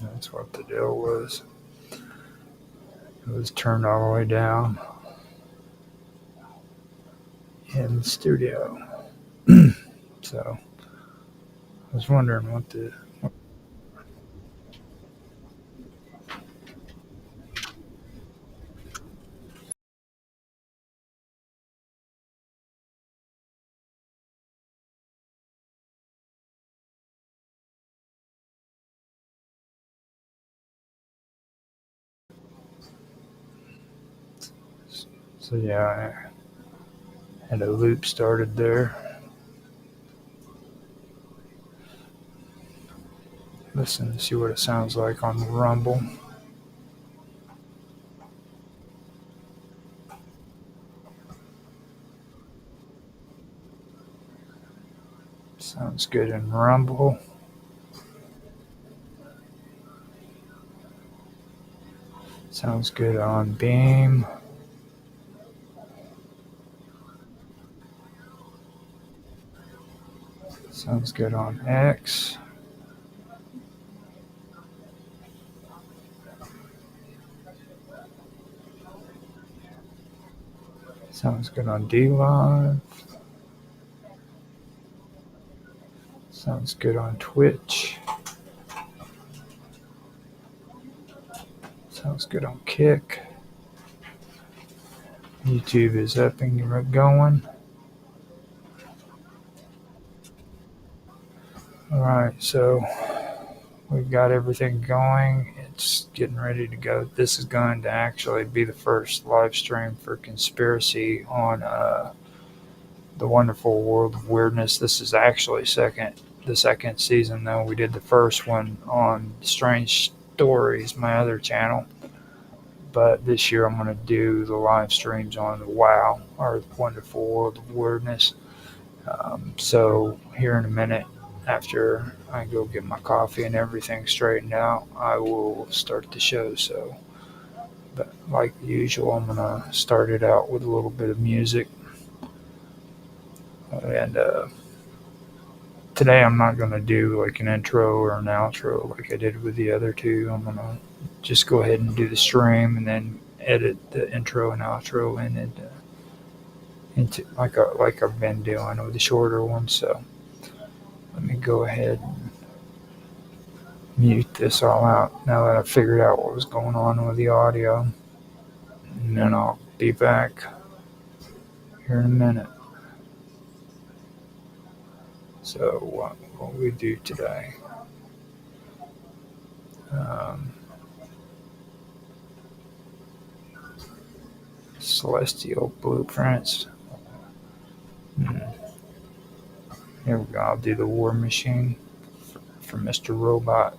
That's what the deal was. It was turned all the way down in the studio. So I was wondering what the... So yeah, I had a loop started there. Listen to see what it sounds like on the Rumble. Sounds good in Rumble. Sounds good on Beam. Sounds good on X. Sounds good on DLive. Sounds good on Twitch. Sounds good on Kick. YouTube is up and going. Alright, so we've got everything going. It's getting ready to go. This is going to actually be the first live stream for Conspiracy on the Wonderful World of Weirdness. This is actually the second season, though. We did the first one on Strange Stories, my other channel. But this year I'm going to do the live streams on the WOW, or the Wonderful World of Weirdness. So here in a minute, after I go get my coffee and everything straightened out, I will start the show. So, but like usual, I'm going to start it out with a little bit of music. And today I'm not going to do like an intro or an outro like I did with the other two. I'm going to just go ahead and do the stream and then edit the intro and outro into like I've been doing with the shorter ones. So let me go ahead and mute this all out now that I've figured out what was going on with the audio. And then I'll be back here in a minute. So what we do today. Celestial Blueprints. Here we go. I'll do the War Machine for Mr. Robot.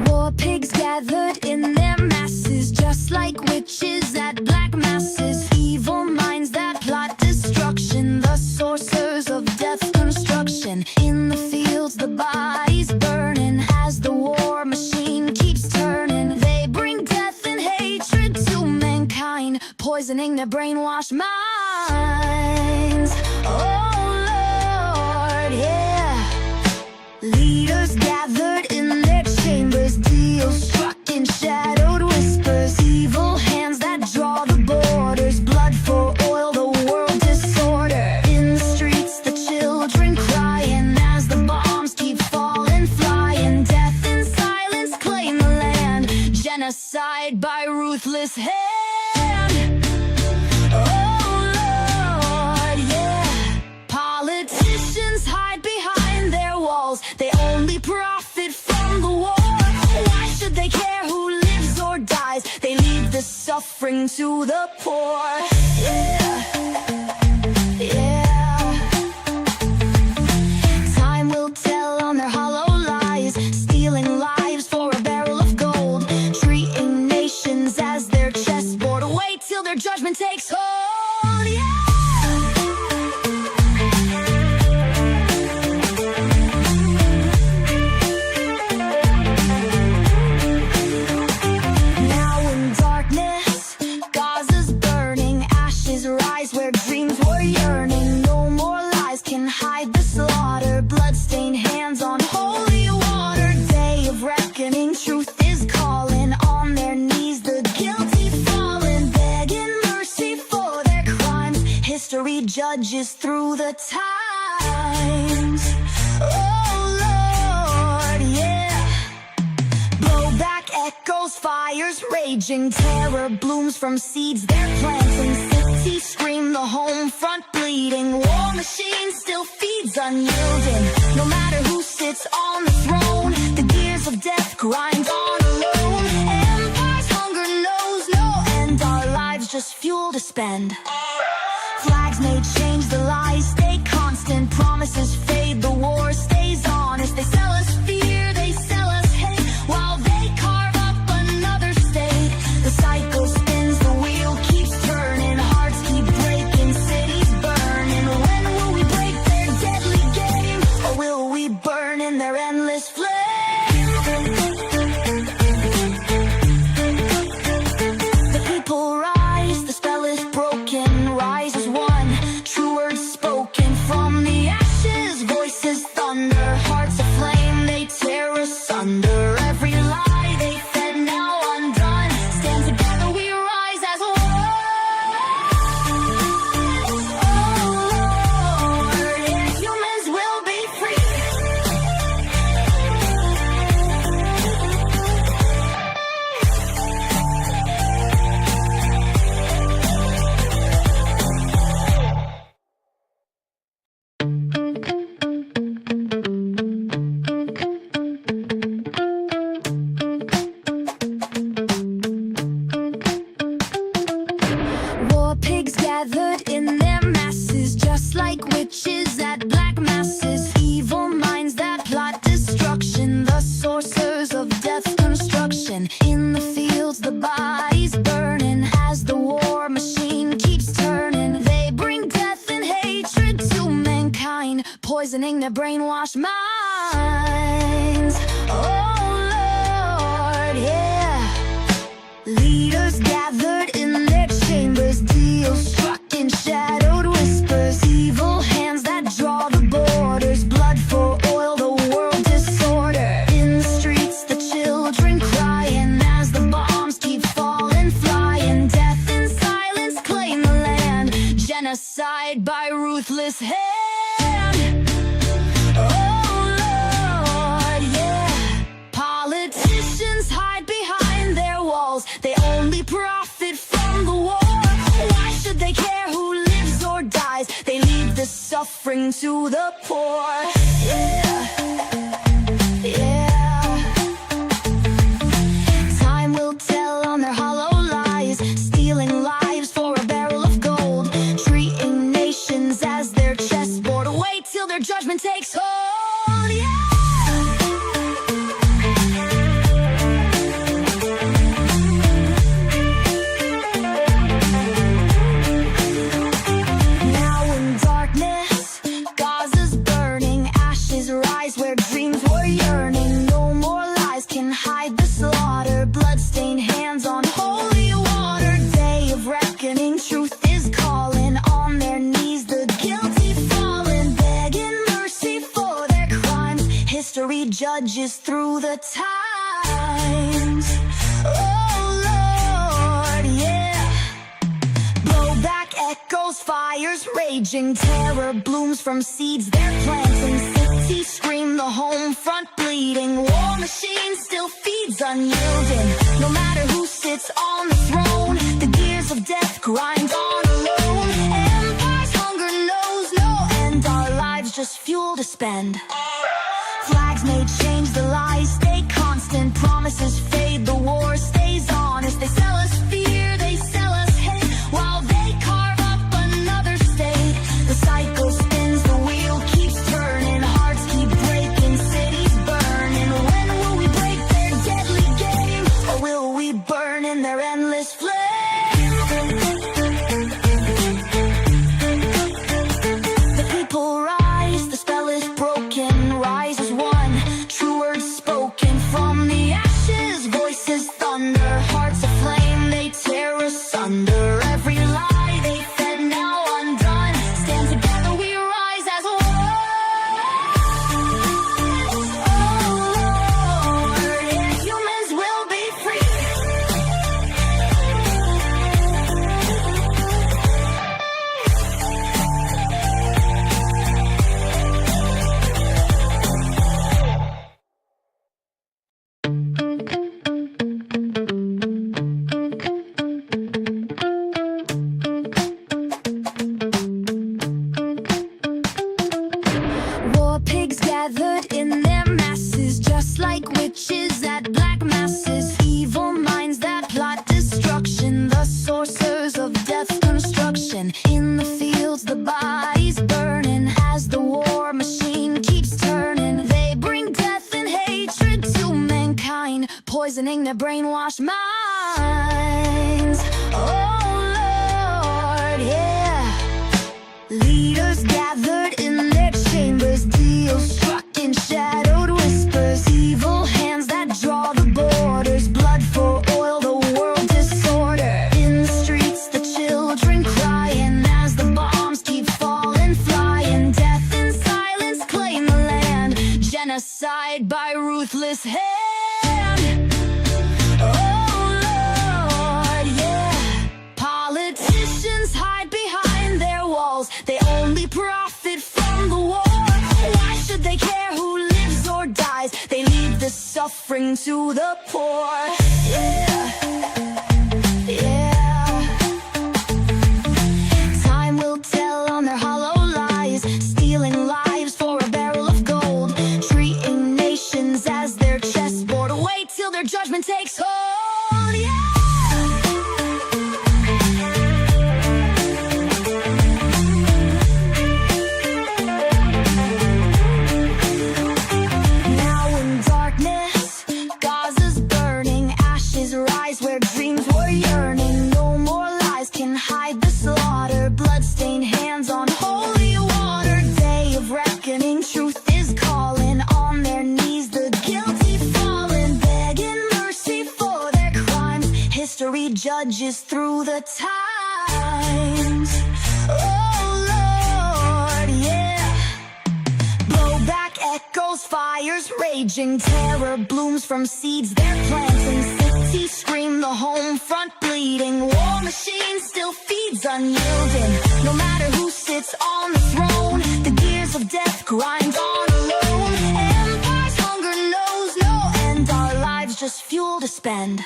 War pigs gathered in their masses, just like witches at black masses. Evil minds that plot destruction, the sorcerers of death's construction. In the fields, the bodies burning as the war machine keeps turning. They bring death and hatred to mankind, poisoning their brainwashed minds. Oh Lord, yeah. Leaders gathered in their chambers, deals struck in shadowed whispers. Evil hands that draw the borders, blood for oil, the world disorder. In the streets, the children crying as the bombs keep falling, flying. Death in silence claim the land, genocide by ruthless hand. Oh Lord, yeah. Politicians hide behind their walls, they only profit from the war. Why should they care who lives or dies? They leave the suffering to the poor. Yeah, yeah. Time will tell on their hollow lies, stealing lives for a barrel of gold, treating nations as their chessboard. Wait till their judgment takes hold. Yeah. Now in darkness, Gaza's dreams were yearning. No more lies can hide the slaughter. Bloodstained hands on holy water. Day of reckoning, truth is calling. On their knees the guilty fallen, begging mercy for their crimes. History judges through the times. Oh Lord, yeah. Blowback echoes, fires raging. Terror blooms from seeds they're planting. Cities scream, the home front bleeding. War machine still feeds unyielding. No matter who sits on the throne, the gears of death grind on alone. Empire's hunger knows no end. Our lives just fuel to spend. Flags may change, the lies stay constant. Promises fade, the war stays honest. They sell us fear, they sell us hate, while they carve up another state. The cycle spins, the wheel keeps turning. Hearts keep breaking, cities burning. When will we break their deadly game? Or will we burn in their endless flame? The people rise, the spell is broken. Rise as one, true words spoken. From the ashes, voices thunder. Hearts aflame, they tear asunder. Every lie they fed now undone. Stand together, we rise as one. Oh Lord, yeah, humans will be free. War pigs gathered in their masses, just like witches at black masses. Evil minds that plot destruction, the sorcerers of death's construction. In the fields, the bodies burning, as the war machine keeps turning. They bring death and hatred to mankind, poisoning their brainwashed minds. Oh Lord, yeah. Leaders gathered in their chambers, deals struck in shadowed whispers. Evil hands that draw the borders, blood for oil, the world disorder. In the streets, the children crying, as the bombs keep falling, flying. Death in silence claim the land, genocide by ruthless hand. Oh Lord, yeah. Politicians hide behind their walls, they only profit from the war. Why should they care who lives or dies? They leave the suffering to the poor. Yeah, yeah. Time will tell on their hollow lies, stealing lives for a barrel of gold, treating nations as their chessboard. Wait till their judgment takes hold. Yeah. Now in darkness, Gaza's burning, ashes rise where dreams were yearning. No more lies can hide the slaughter. Bloodstained hands on holy water. Day of reckoning, truth is calling. On their knees, the guilty fallen, begging mercy for their crimes. History judges through the times. Oh Lord, yeah. Blowback echoes, fires raging. Terror blooms from seeds they're planting. Cities scream, the home front bleeding. War machine still feeds unyielding. No matter who sits on the throne, the gears of death grind on alone. Empire's hunger knows no end. Our lives just fuel to spend. Flags may change, the lies stay constant. Promises fade, the war stays honest. They sell us fear, they sell us hate, while they carve up another state. The cycle spins, the wheel keeps turning. Hearts keep breaking, cities burning. When will we break their deadly game? Or will we burn in their endless flame? The people rise, the spell is broken. Rise as one, true words spoken. From the ashes, poisoning their brainwashed minds. Oh Lord, yeah. Leaders gathered in their chambers, deals struck in shadowed whispers, evil hands that draw the borders, blood for oil, the world disorder. In the streets, the children crying as the bombs keep falling, flying. Death in silence claim the land, genocide by ruthless hand. Oh Lord, yeah. Politicians hide behind their walls, they only profit from the war. Why should they care who lives or dies? They leave the suffering to the poor. Yeah, yeah. Time will tell on their hollow lies, stealing lives for a barrel of gold, treating nations as their chessboard. Wait till their judgment takes hold. Yeah. Now in darkness, Gaza's burning, ashes rise where dreams were yearning. No more lies can hide the slaughter, bloodstained hands on holy water. Day of reckoning, truth is calling, on their knees the guilty fallen, begging mercy for their crimes. History judges through the times. Oh Lord, yeah. Blowback echoes, fires raging, terror blooms from seeds they're planting. Cities scream, the home front bleeding, war machine still feeds unyielding. No matter who sits on the throne, the gears of death grind on alone. Empire's hunger knows no end, our lives just fuel to spend.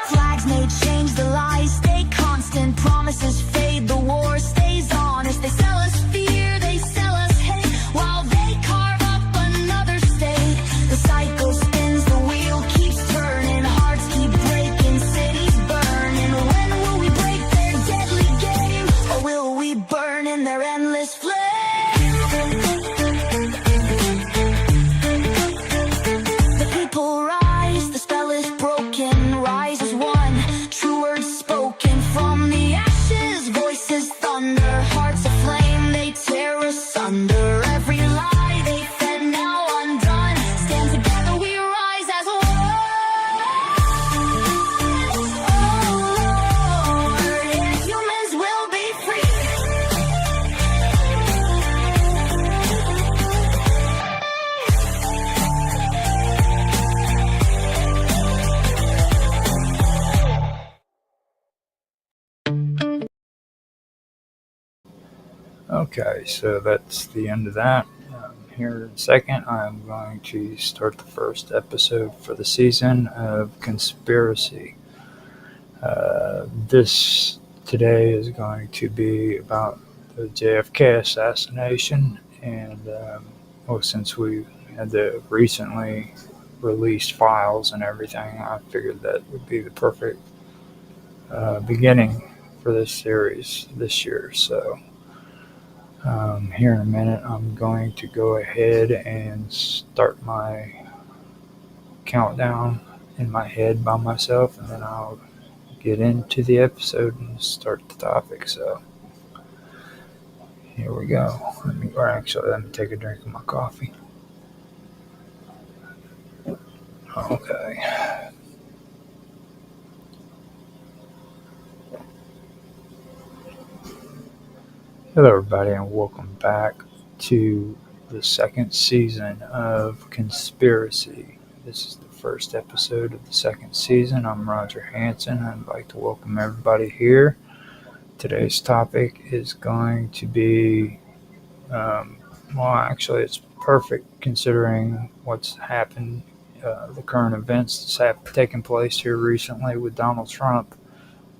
Flags may change, the lies stay constant, promises fade, the war stays honest. They sell us fear, they sell us hate, while they carve up another state. The cycle spins, the wheel keeps turning, hearts keep breaking, cities burning. When will we break their deadly game, or will we burn in their endless flame? The people rise, the spell is broken, rise as one, true words spoken from the ashes, voices thunder, hearts aflame, they tear asunder. Every lie they fed now undone, stand together we rise as one. Oh Lord, yeah, humans will be free. Okay, so that's the end of that. Here in a second, I'm going to start the first episode for the season of Conspiracy. This today is going to be about the JFK assassination, and since we had the recently released files and everything, I figured that would be the perfect beginning for this series this year. So here in a minute, I'm going to go ahead and start my countdown in my head by myself, and then I'll get into the episode and start the topic. So here we go. Let me take a drink of my coffee. Okay. Hello, everybody, and welcome back to the second season of Conspiracy. This is the first episode of the second season. I'm Roger Hanson. I'd like to welcome everybody here. Today's topic is going to be, it's perfect considering what's happened, the current events that's taken place here recently with Donald Trump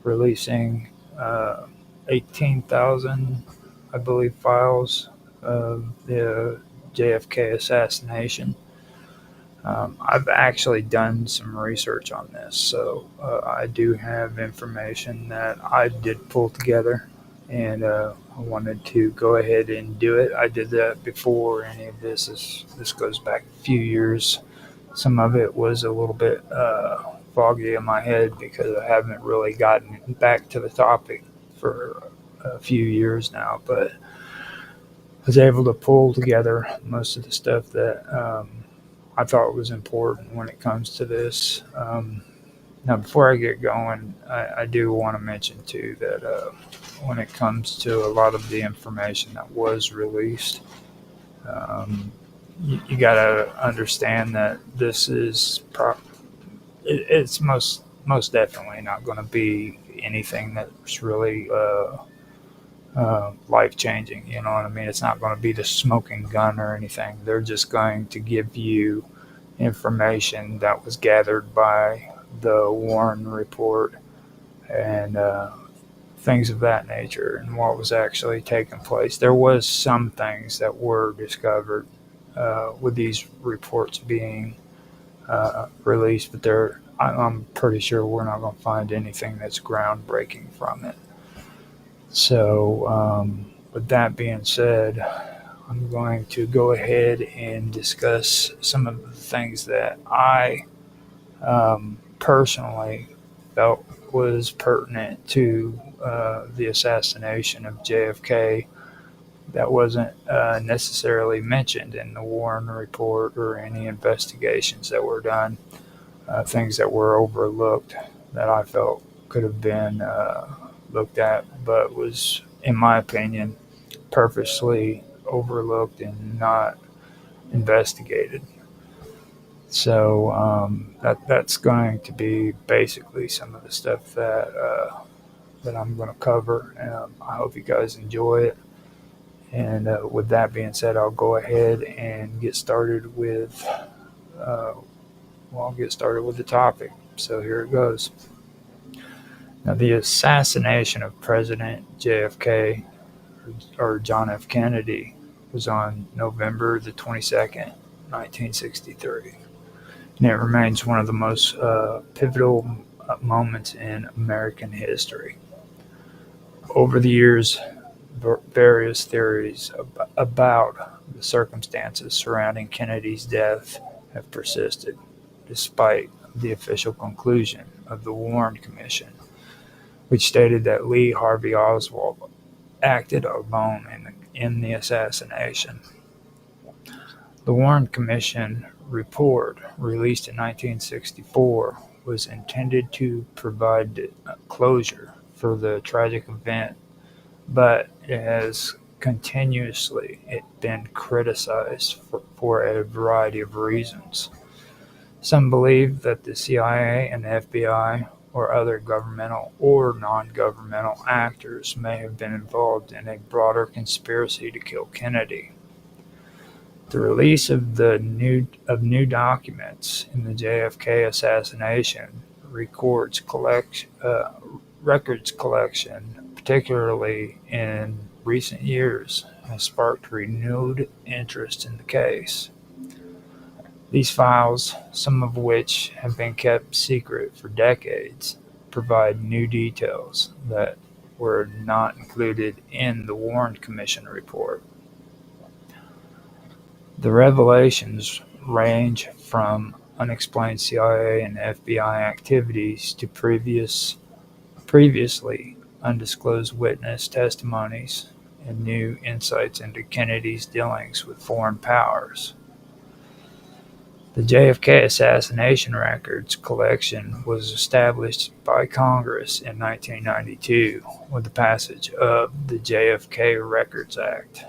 releasing 18,000, I believe, files of the JFK assassination. I've actually done some research on this, so I do have information that I did pull together, and I wanted to go ahead and do it. I did that before any of this. This goes back a few years, some of it was a little bit foggy in my head because I haven't really gotten back to the topic for a few years now, but I was able to pull together most of the stuff that I thought was important when it comes to this. Now, before I get going, I do want to mention too that when it comes to a lot of the information that was released, you got to understand that this is it's most definitely not going to be anything that's really life changing. You know what I mean? It's not going to be the smoking gun or anything. They're just going to give you information that was gathered by the Warren report and things of that nature and what was actually taking place. There was some things that were discovered with these reports being released, but I'm pretty sure we're not going to find anything that's groundbreaking from it. So, with that being said, I'm going to go ahead and discuss some of the things that I personally felt was pertinent to the assassination of JFK that wasn't necessarily mentioned in the Warren report or any investigations that were done, things that were overlooked that I felt could have been looked at, but was, in my opinion, purposely overlooked and not investigated. So that's going to be basically some of the stuff that I'm going to cover. I hope you guys enjoy it. And with that being said, I'll go ahead and get started with the topic. So here it goes. Now, the assassination of President JFK, or John F. Kennedy, was on November the 22nd, 1963. And it remains one of the most pivotal moments in American history. Over the years, various theories about the circumstances surrounding Kennedy's death have persisted, despite the official conclusion of the Warren Commission, which stated that Lee Harvey Oswald acted alone in the assassination. The Warren Commission report, released in 1964, was intended to provide closure for the tragic event, but it has continuously been criticized for a variety of reasons. Some believe that the CIA and FBI or other governmental or non-governmental actors may have been involved in a broader conspiracy to kill Kennedy. The release of new documents in the JFK assassination records records collection, particularly in recent years, has sparked renewed interest in the case. These files, some of which have been kept secret for decades, provide new details that were not included in the Warren Commission report. The revelations range from unexplained CIA and FBI activities to previously undisclosed witness testimonies and new insights into Kennedy's dealings with foreign powers. The JFK assassination records collection was established by Congress in 1992 with the passage of the JFK Records Act.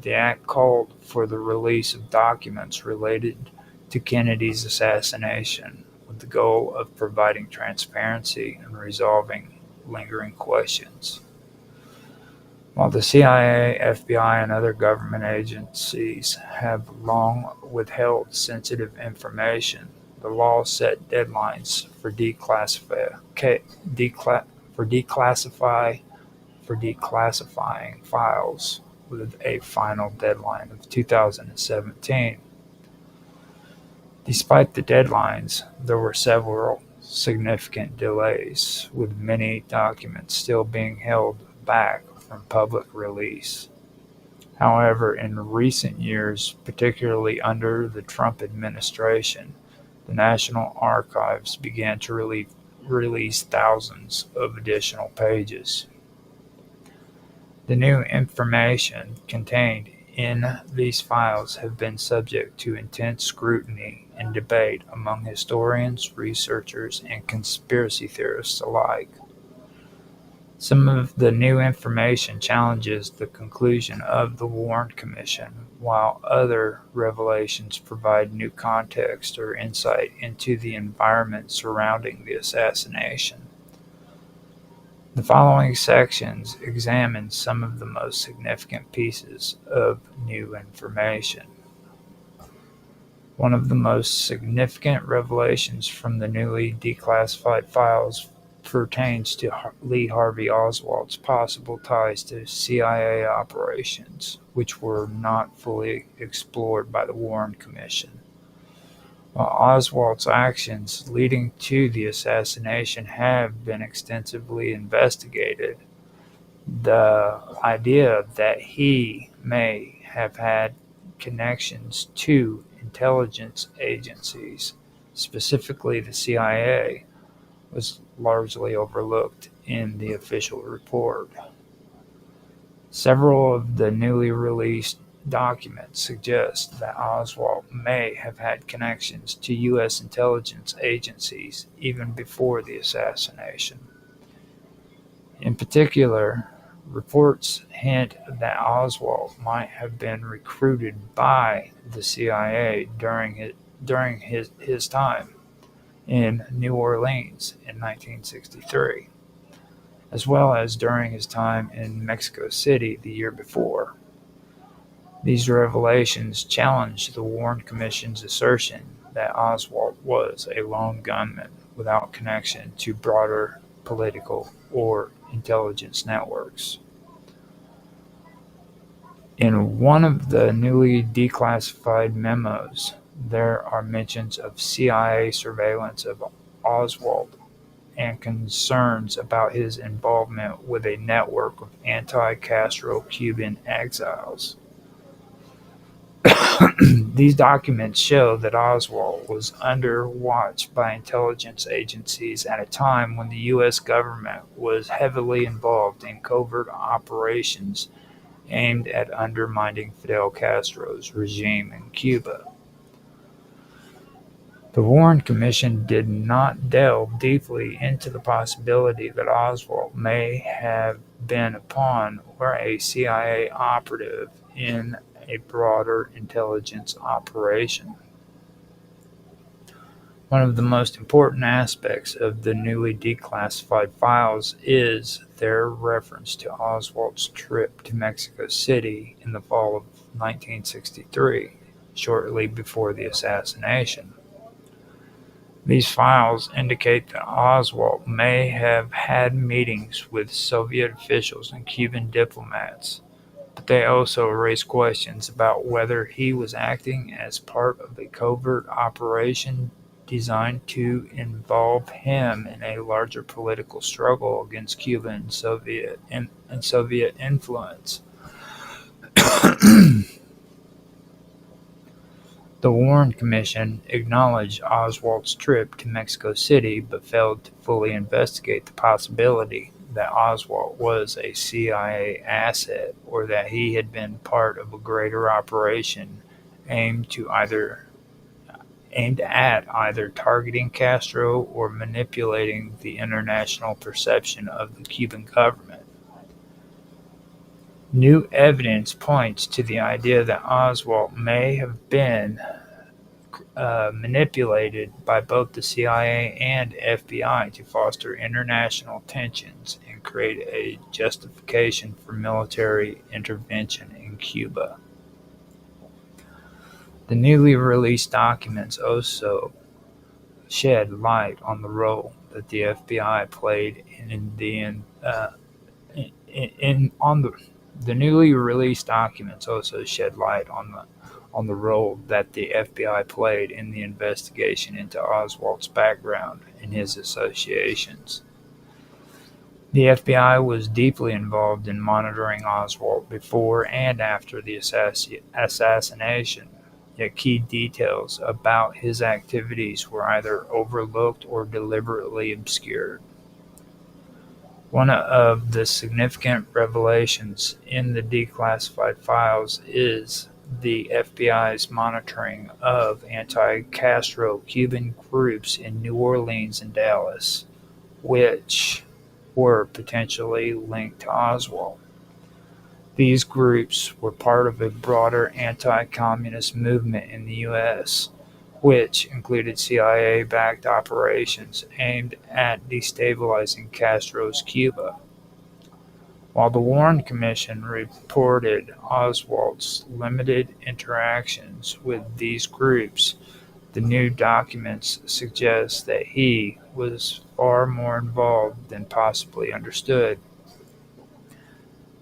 The act called for the release of documents related to Kennedy's assassination with the goal of providing transparency and resolving lingering questions. While the CIA, FBI, and other government agencies have long withheld sensitive information, the law set deadlines for declassifying files, with a final deadline of 2017. Despite the deadlines, there were several significant delays, with many documents still being held back from public release. However, in recent years, particularly under the Trump administration, the National Archives began to release thousands of additional pages. The new information contained in these files have been subject to intense scrutiny and debate among historians, researchers, and conspiracy theorists alike. Some of the new information challenges the conclusion of the Warren Commission, while other revelations provide new context or insight into the environment surrounding the assassination. The following sections examine some of the most significant pieces of new information. One of the most significant revelations from the newly declassified files pertains to Lee Harvey Oswald's possible ties to CIA operations, which were not fully explored by the Warren Commission. While Oswald's actions leading to the assassination have been extensively investigated, the idea that he may have had connections to intelligence agencies, specifically the CIA, was largely overlooked in the official report. Several of the newly released documents suggest that Oswald may have had connections to U.S. intelligence agencies even before the assassination. In particular, reports hint that Oswald might have been recruited by the CIA during his time in New Orleans in 1963, as well as during his time in Mexico City the year before. These revelations challenge the Warren Commission's assertion that Oswald was a lone gunman without connection to broader political or intelligence networks. In one of the newly declassified memos, there are mentions of CIA surveillance of Oswald and concerns about his involvement with a network of anti-Castro Cuban exiles. These documents show that Oswald was under watch by intelligence agencies at a time when the U.S. government was heavily involved in covert operations aimed at undermining Fidel Castro's regime in Cuba. The Warren Commission did not delve deeply into the possibility that Oswald may have been a pawn or a CIA operative in a broader intelligence operation. One of the most important aspects of the newly declassified files is their reference to Oswald's trip to Mexico City in the fall of 1963, shortly before the assassination. These files indicate that Oswald may have had meetings with Soviet officials and Cuban diplomats, but they also raise questions about whether he was acting as part of a covert operation designed to involve him in a larger political struggle against Cuban and Soviet influence. The Warren Commission acknowledged Oswald's trip to Mexico City, but failed to fully investigate the possibility that Oswald was a CIA asset or that he had been part of a greater operation aimed at either targeting Castro or manipulating the international perception of the Cuban government. New evidence points to the idea that Oswald may have been manipulated by both the CIA and FBI to foster international tensions and create a justification for military intervention in Cuba. The newly released documents also shed light on the role that the FBI played The newly released documents also shed light on the role that the FBI played in the investigation into Oswald's background and his associations. The FBI was deeply involved in monitoring Oswald before and after the assassination, yet key details about his activities were either overlooked or deliberately obscured. One of the significant revelations in the declassified files is the FBI's monitoring of anti-Castro Cuban groups in New Orleans and Dallas, which were potentially linked to Oswald. These groups were part of a broader anti-communist movement in the U.S., which included CIA-backed operations aimed at destabilizing Castro's Cuba. While the Warren Commission reported Oswald's limited interactions with these groups, the new documents suggest that he was far more involved than possibly understood.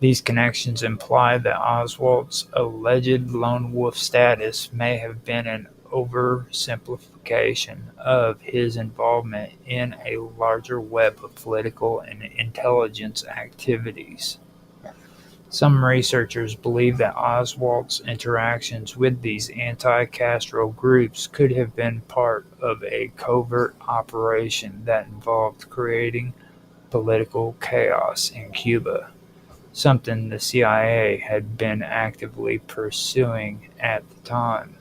These connections imply that Oswald's alleged lone wolf status may have been an oversimplification of his involvement in a larger web of political and intelligence activities. Some researchers believe that Oswald's interactions with these anti-Castro groups could have been part of a covert operation that involved creating political chaos in Cuba, something the CIA had been actively pursuing at the time.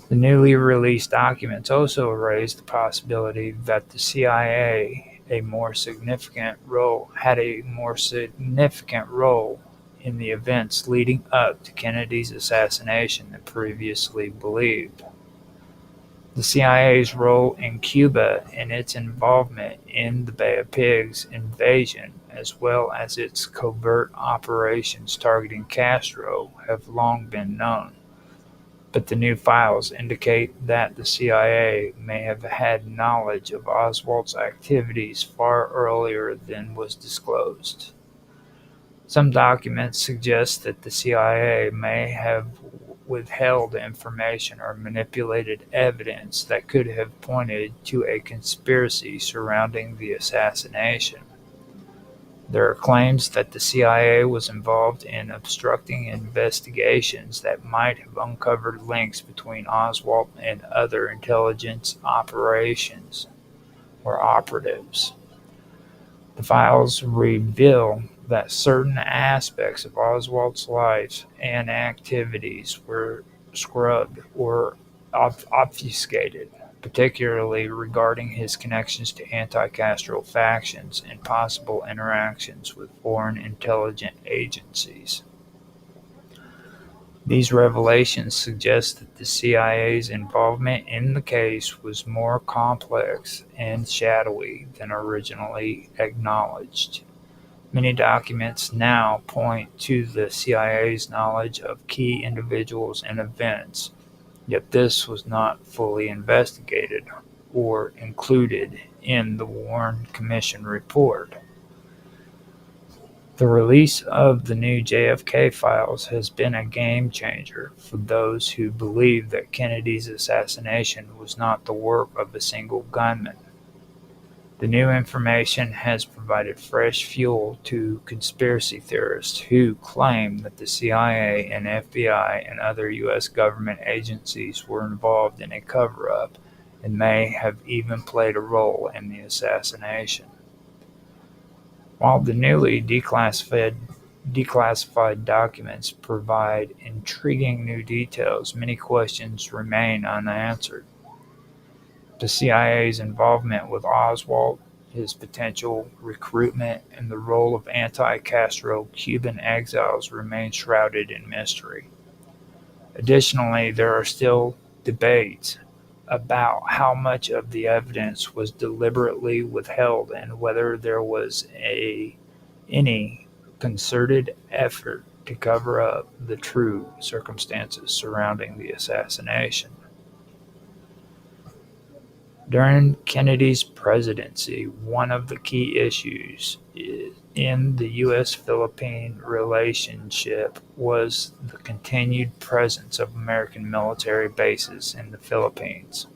The newly released documents also raised the possibility that the CIA had a more significant role in the events leading up to Kennedy's assassination than previously believed. The CIA's role in Cuba and its involvement in the Bay of Pigs invasion, as well as its covert operations targeting Castro, have long been known. But the new files indicate that the CIA may have had knowledge of Oswald's activities far earlier than was disclosed. Some documents suggest that the CIA may have withheld information or manipulated evidence that could have pointed to a conspiracy surrounding the assassination. There are claims that the CIA was involved in obstructing investigations that might have uncovered links between Oswald and other intelligence operations or operatives. The files reveal that certain aspects of Oswald's life and activities were scrubbed or obfuscated, particularly regarding his connections to anti-Castro factions and possible interactions with foreign intelligence agencies. These revelations suggest that the CIA's involvement in the case was more complex and shadowy than originally acknowledged. Many documents now point to the CIA's knowledge of key individuals and events, yet this was not fully investigated or included in the Warren Commission report. The release of the new JFK files has been a game changer for those who believe that Kennedy's assassination was not the work of a single gunman. The new information has provided fresh fuel to conspiracy theorists who claim that the CIA and FBI and other U.S. government agencies were involved in a cover-up and may have even played a role in the assassination. While the newly declassified documents provide intriguing new details, many questions remain unanswered. The CIA's involvement with Oswald, his potential recruitment, and the role of anti-Castro Cuban exiles remain shrouded in mystery. Additionally, there are still debates about how much of the evidence was deliberately withheld and whether there was any concerted effort to cover up the true circumstances surrounding the assassination. During Kennedy's presidency, one of the key issues in the U.S.-Philippine relationship was the continued presence of American military bases in the Philippines.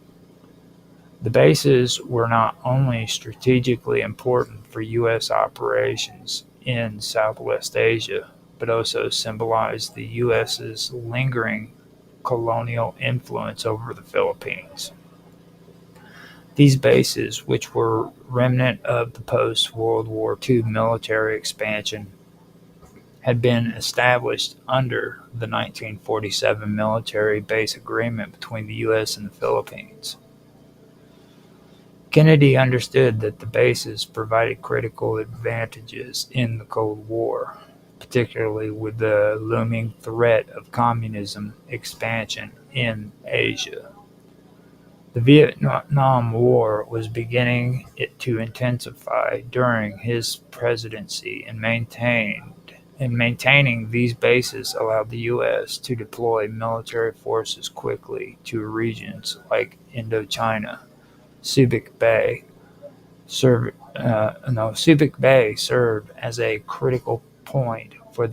The bases were not only strategically important for U.S. operations in Southwest Asia, but also symbolized the U.S.'s lingering colonial influence over the Philippines. These bases, which were remnant of the post-World War II military expansion, had been established under the 1947 military base agreement between the U.S. and the Philippines. Kennedy understood that the bases provided critical advantages in the Cold War, particularly with the looming threat of communism expansion in Asia. The Vietnam War was beginning to intensify during his presidency, and maintaining these bases allowed the U.S. to deploy military forces quickly to regions like Indochina. Subic Bay served as a critical point for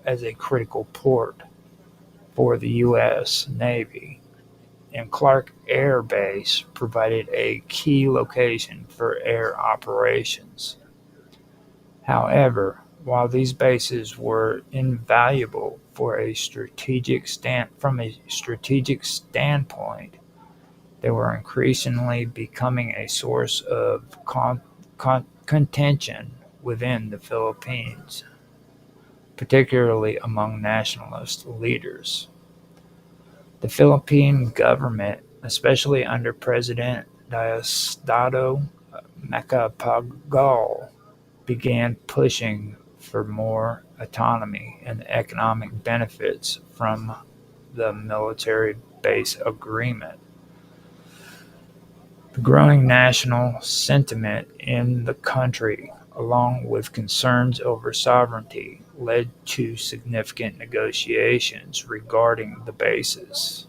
as a critical port for the U.S. Navy, and Clark Air Base provided a key location for air operations. However, while these bases were invaluable from a strategic standpoint, they were increasingly becoming a source of contention within the Philippines, particularly among nationalist leaders. The Philippine government, especially under President Diosdado Macapagal, began pushing for more autonomy and economic benefits from the military base agreement. The growing national sentiment in the country, along with concerns over sovereignty, led to significant negotiations regarding the bases.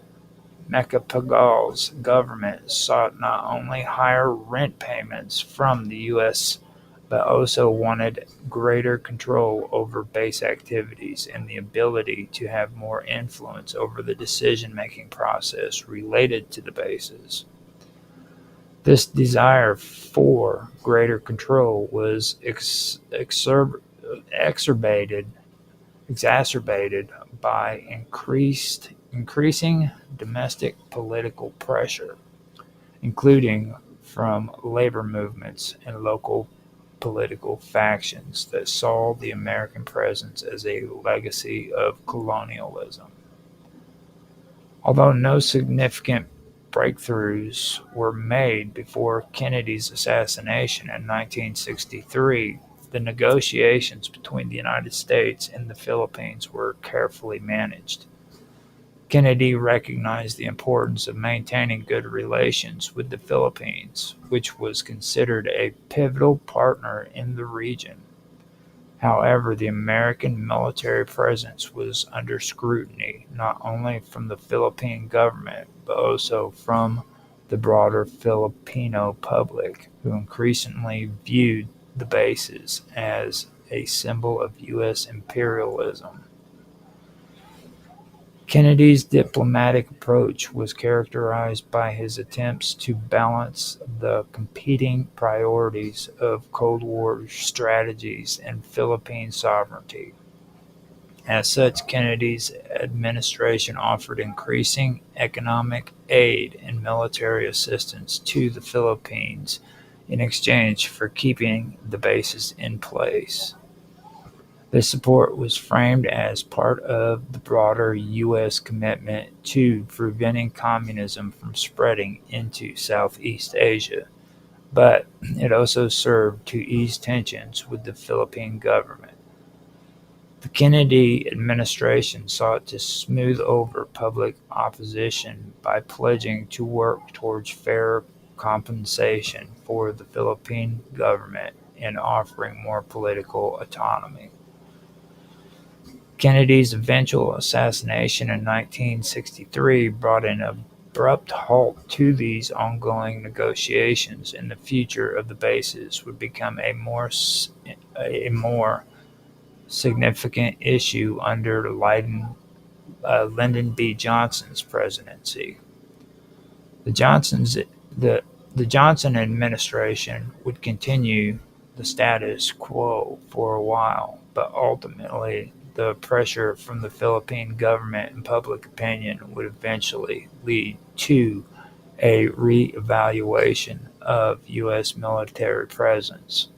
Macapagal's government sought not only higher rent payments from the U.S., but also wanted greater control over base activities and the ability to have more influence over the decision-making process related to the bases. This desire for greater control was exacerbated by increasing domestic political pressure, including from labor movements and local political factions that saw the American presence as a legacy of colonialism. Although no significant breakthroughs were made before Kennedy's assassination in 1963, the negotiations between the United States and the Philippines were carefully managed. Kennedy recognized the importance of maintaining good relations with the Philippines, which was considered a pivotal partner in the region. However, the American military presence was under scrutiny, not only from the Philippine government, but also from the broader Filipino public, who increasingly viewed the bases as a symbol of U.S. imperialism. Kennedy's diplomatic approach was characterized by his attempts to balance the competing priorities of Cold War strategies and Philippine sovereignty. As such, Kennedy's administration offered increasing economic aid and military assistance to the Philippines in exchange for keeping the bases in place. This support was framed as part of the broader U.S. commitment to preventing communism from spreading into Southeast Asia, but it also served to ease tensions with the Philippine government. The Kennedy administration sought to smooth over public opposition by pledging to work towards fair compensation for the Philippine government and offering more political autonomy. Kennedy's eventual assassination in 1963 brought an abrupt halt to these ongoing negotiations, and the future of the bases would become a more significant issue under Lyndon B. Johnson's presidency. The Johnson administration would continue the status quo for a while, but ultimately the pressure from the Philippine government and public opinion would eventually lead to a re-evaluation of U.S. military presence.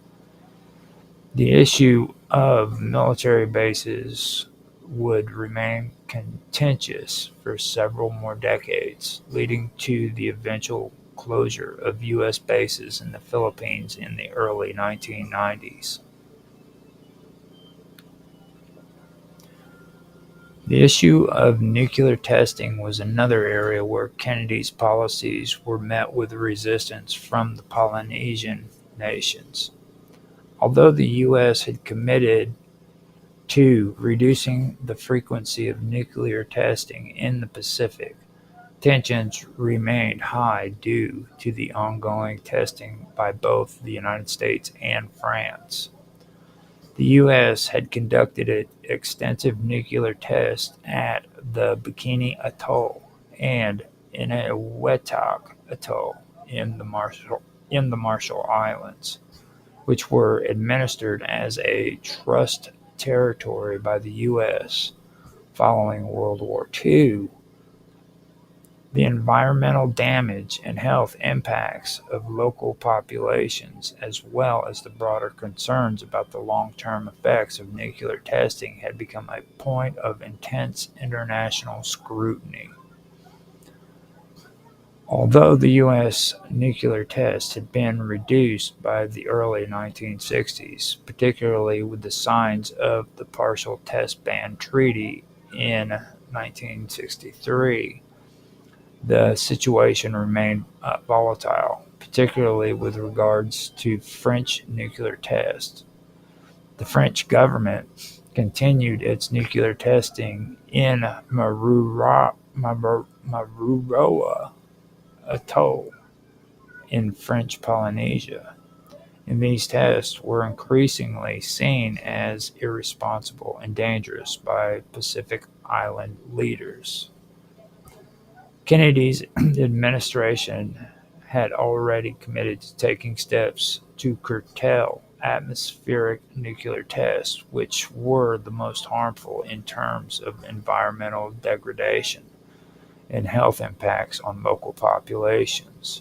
The issue of military bases would remain contentious for several more decades, leading to the eventual closure of U.S. bases in the Philippines in the early 1990s. The issue of nuclear testing was another area where Kennedy's policies were met with resistance from the Polynesian nations. Although the U.S. had committed to reducing the frequency of nuclear testing in the Pacific, tensions remained high due to the ongoing testing by both the United States and France. The U.S. had conducted extensive nuclear tests at the Bikini Atoll and Eniwetok Atoll in the Marshall Islands, which were administered as a trust territory by the U.S. following World War II. The environmental damage and health impacts of local populations, as well as the broader concerns about the long-term effects of nuclear testing, had become a point of intense international scrutiny. Although the U.S. nuclear tests had been reduced by the early 1960s, particularly with the signs of the Partial Test Ban Treaty in 1963, the situation remained volatile, particularly with regards to French nuclear tests. The French government continued its nuclear testing in Mururoa Atoll in French Polynesia, and these tests were increasingly seen as irresponsible and dangerous by Pacific Island leaders. Kennedy's administration had already committed to taking steps to curtail atmospheric nuclear tests, which were the most harmful in terms of environmental degradation and health impacts on local populations.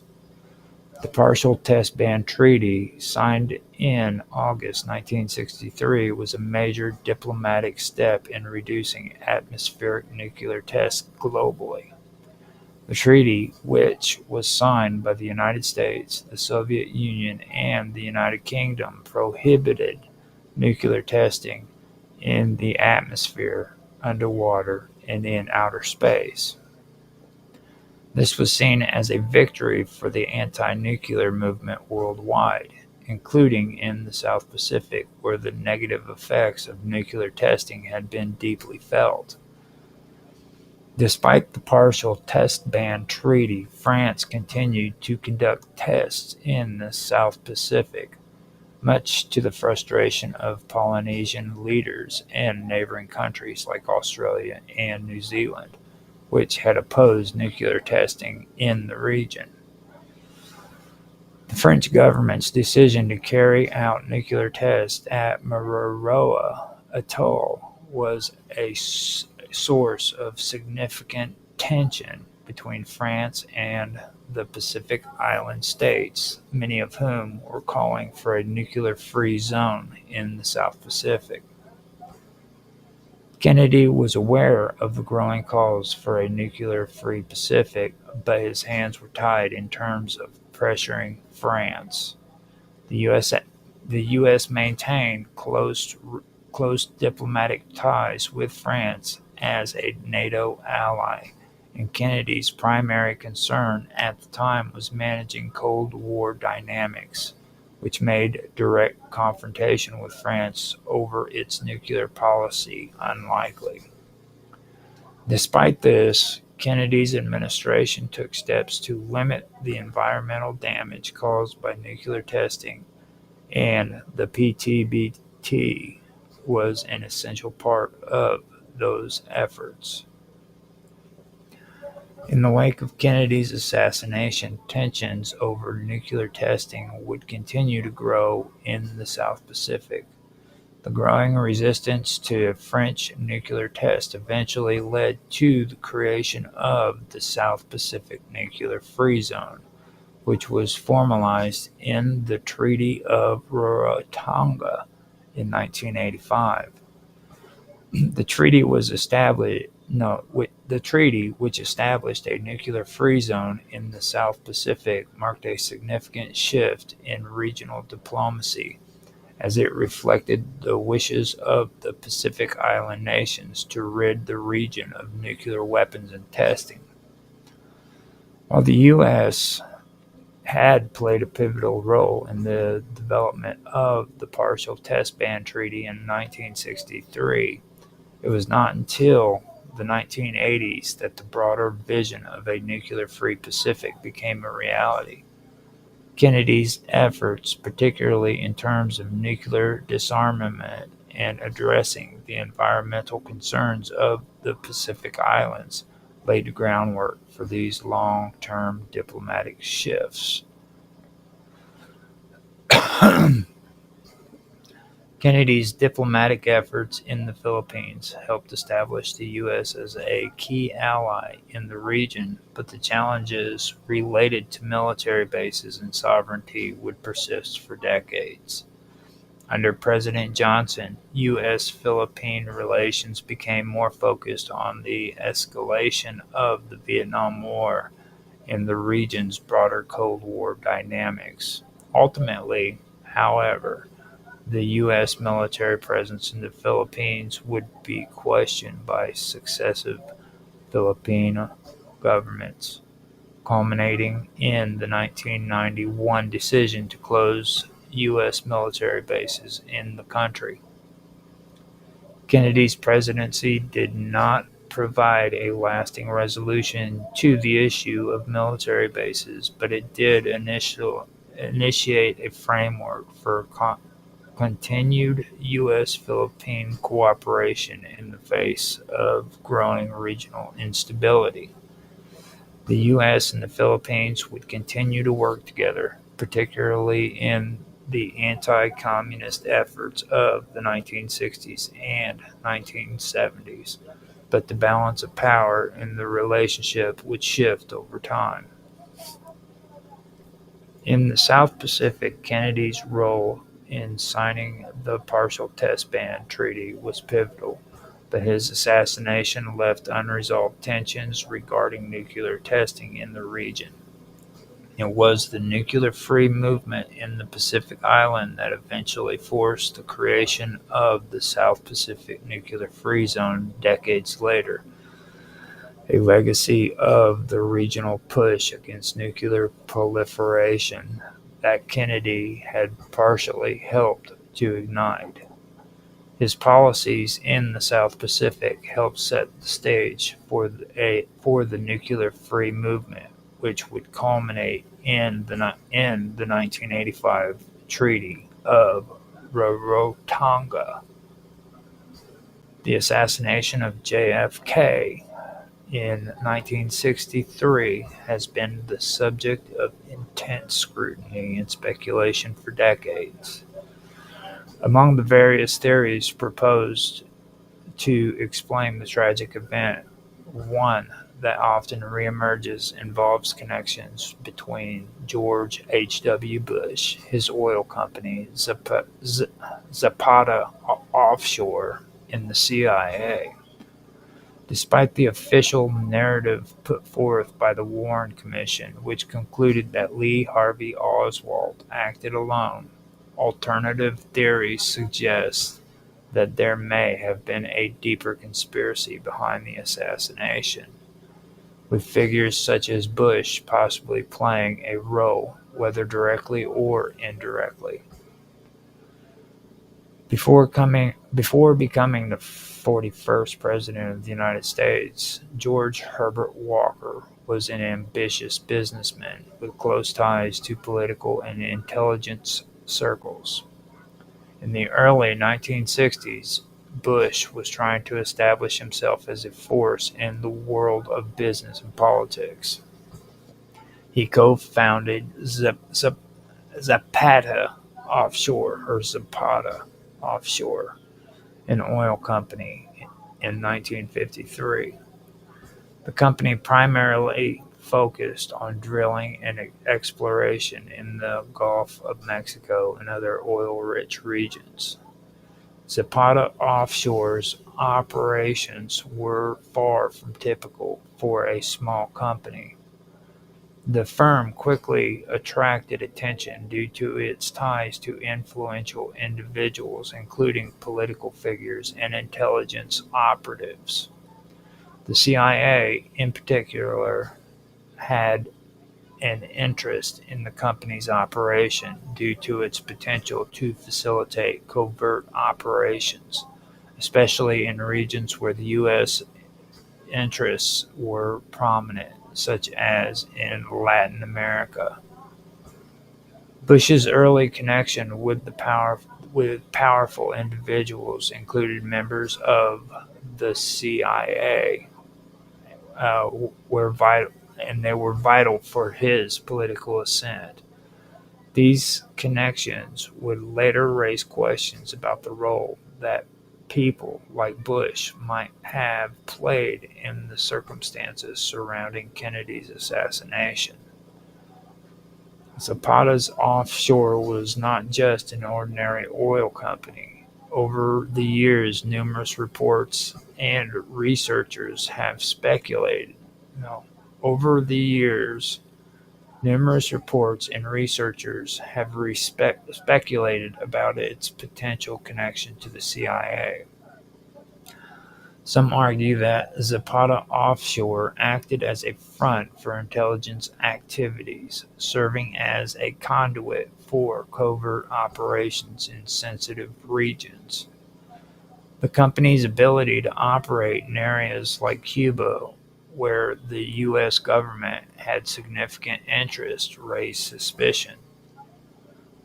The Partial Test Ban Treaty, signed in August 1963, was a major diplomatic step in reducing atmospheric nuclear tests globally. The treaty, which was signed by the United States, the Soviet Union, and the United Kingdom, prohibited nuclear testing in the atmosphere, underwater, and in outer space. This was seen as a victory for the anti-nuclear movement worldwide, including in the South Pacific, where the negative effects of nuclear testing had been deeply felt. Despite the Partial Test Ban Treaty, France continued to conduct tests in the South Pacific, much to the frustration of Polynesian leaders and neighboring countries like Australia and New Zealand, which had opposed nuclear testing in the region. The French government's decision to carry out nuclear tests at Mururoa Atoll was a source of significant tension between France and the Pacific Island states, many of whom were calling for a nuclear-free zone in the South Pacific. Kennedy was aware of the growing calls for a nuclear-free Pacific, but his hands were tied in terms of pressuring France. The U.S. maintained close diplomatic ties with France as a NATO ally, and Kennedy's primary concern at the time was managing Cold War dynamics, which made direct confrontation with France over its nuclear policy unlikely. Despite this, Kennedy's administration took steps to limit the environmental damage caused by nuclear testing, and the PTBT was an essential part of those efforts. In the wake of Kennedy's assassination, tensions over nuclear testing would continue to grow in the South Pacific. The growing resistance to a French nuclear test eventually led to the creation of the South Pacific Nuclear Free Zone, which was formalized in the Treaty of Rarotonga in 1985. The treaty, which established a nuclear-free zone in the South Pacific, marked a significant shift in regional diplomacy, as it reflected the wishes of the Pacific Island nations to rid the region of nuclear weapons and testing. While the U.S. had played a pivotal role in the development of the Partial Test Ban Treaty in 1963, it was not until the 1980s that the broader vision of a nuclear-free Pacific became a reality. Kennedy's efforts, particularly in terms of nuclear disarmament and addressing the environmental concerns of the Pacific Islands, laid the groundwork for these long-term diplomatic shifts. Kennedy's diplomatic efforts in the Philippines helped establish the U.S. as a key ally in the region, but the challenges related to military bases and sovereignty would persist for decades. Under President Johnson, U.S.-Philippine relations became more focused on the escalation of the Vietnam War and the region's broader Cold War dynamics. Ultimately, however, the U.S. military presence in the Philippines would be questioned by successive Filipino governments, culminating in the 1991 decision to close U.S. military bases in the country. Kennedy's presidency did not provide a lasting resolution to the issue of military bases, but it did initiate a framework for continued U.S.-Philippine cooperation in the face of growing regional instability. The U.S. and the Philippines would continue to work together, particularly in the anti-communist efforts of the 1960s and 1970s, but the balance of power in the relationship would shift over time. In the South Pacific, Kennedy's role in signing the Partial Test Ban Treaty was pivotal, but his assassination left unresolved tensions regarding nuclear testing in the region. It was the nuclear-free movement in the Pacific Island that eventually forced the creation of the South Pacific Nuclear Free Zone decades later, a legacy of the regional push against nuclear proliferation that Kennedy had partially helped to ignite. His policies in the South Pacific helped set the stage for the nuclear-free movement, which would culminate in the 1985 Treaty of Rarotonga. The assassination of JFK in 1963 has been the subject of intense scrutiny and speculation for decades. Among the various theories proposed to explain the tragic event, one that often reemerges involves connections between George H.W. Bush, his oil company Zapata Offshore, and the CIA. Despite the official narrative put forth by the Warren Commission, which concluded that Lee Harvey Oswald acted alone, alternative theories suggest that there may have been a deeper conspiracy behind the assassination, with figures such as Bush possibly playing a role, whether directly or indirectly. Before becoming the 41st President of the United States, George Herbert Walker was an ambitious businessman with close ties to political and intelligence circles. In the early 1960s, Bush was trying to establish himself as a force in the world of business and politics. He co-founded Zapata Offshore, Offshore, an oil company, in 1953. The company primarily focused on drilling and exploration in the Gulf of Mexico and other oil-rich regions. Zapata Offshore's operations were far from typical for a small company. The firm quickly attracted attention due to its ties to influential individuals, including political figures and intelligence operatives. The CIA, in particular, had an interest in the company's operation due to its potential to facilitate covert operations, especially in regions where the U.S. interests were prominent, such as in Latin America. Bush's early connection with powerful individuals included members of the CIA, were vital, and they were vital for his political ascent. These connections would later raise questions about the role that people like Bush might have played in the circumstances surrounding Kennedy's assassination. Zapata's Offshore was not just an ordinary oil company. Over the years, numerous reports and researchers have speculated. No, over the years, numerous reports and researchers have speculated about its potential connection to the CIA. Some argue that Zapata Offshore acted as a front for intelligence activities, serving as a conduit for covert operations in sensitive regions. The company's ability to operate in areas like Cuba, where the U.S. government had significant interest, raised suspicion.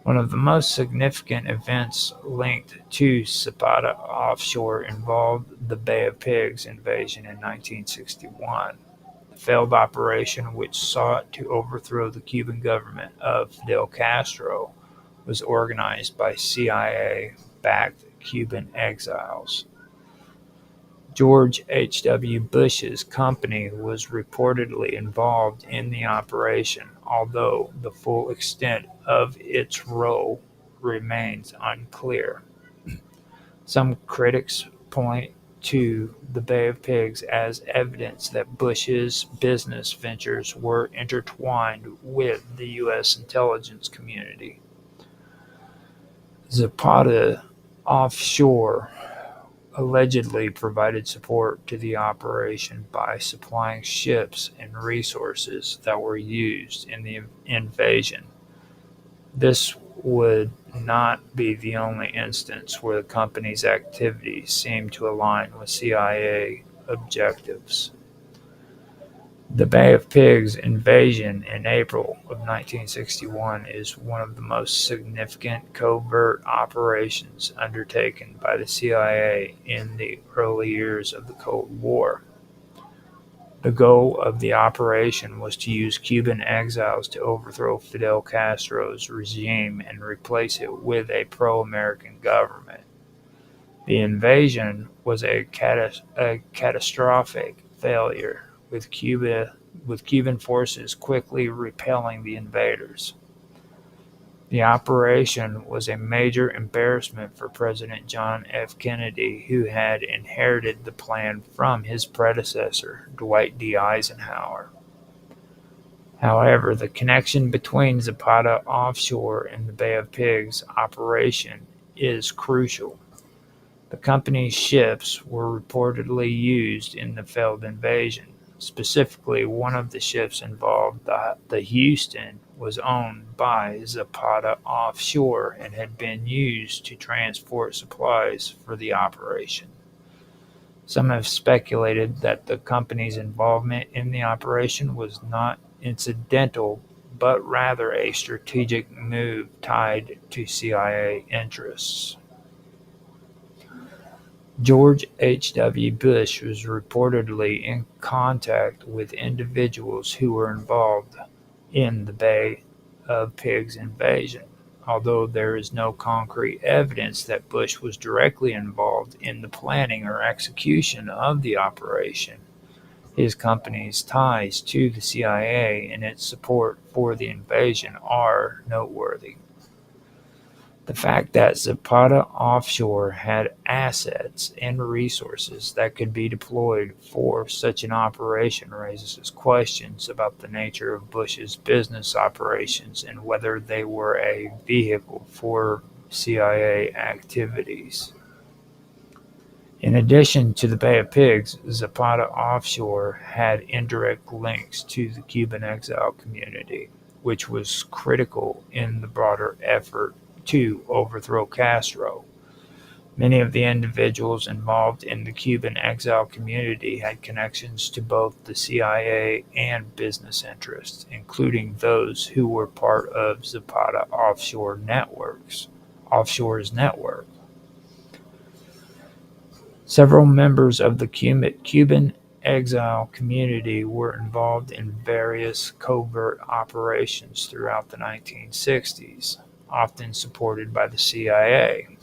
One of the most significant events linked to Zapata Offshore involved the Bay of Pigs invasion in 1961. The failed operation, which sought to overthrow the Cuban government of Fidel Castro, was organized by CIA-backed Cuban exiles. George H.W. Bush's company was reportedly involved in the operation, although the full extent of its role remains unclear. Some critics point to the Bay of Pigs as evidence that Bush's business ventures were intertwined with the U.S. intelligence community. Zapata Offshore allegedly provided support to the operation by supplying ships and resources that were used in the invasion. This would not be the only instance where the company's activities seemed to align with CIA objectives. The Bay of Pigs invasion in April of 1961 is one of the most significant covert operations undertaken by the CIA in the early years of the Cold War. The goal of the operation was to use Cuban exiles to overthrow Fidel Castro's regime and replace it with a pro-American government. The invasion was a catastrophic failure, with Cuban forces quickly repelling the invaders. The operation was a major embarrassment for President John F. Kennedy, who had inherited the plan from his predecessor, Dwight D. Eisenhower. However, the connection between Zapata Offshore and the Bay of Pigs operation is crucial. The company's ships were reportedly used in the failed invasion. Specifically, one of the ships involved, the Houston, was owned by Zapata Offshore and had been used to transport supplies for the operation. Some have speculated that the company's involvement in the operation was not incidental, but rather a strategic move tied to CIA interests. George H.W. Bush was reportedly in contact with individuals who were involved in the Bay of Pigs invasion. although there is no concrete evidence that Bush was directly involved in the planning or execution of the operation. His company's ties to the CIA and its support for the invasion are noteworthy. The fact that Zapata Offshore had assets and resources that could be deployed for such an operation raises questions about the nature of Bush's business operations and whether they were a vehicle for CIA activities. In addition to the Bay of Pigs, Zapata Offshore had indirect links to the Cuban exile community, which was critical in the broader effort to overthrow Castro. Many of the individuals involved in the Cuban exile community had connections to both the CIA and business interests, including those who were part of Zapata Offshore's network. Several members of the Cuban exile community were involved in various covert operations throughout the 1960s, often supported by the CIA.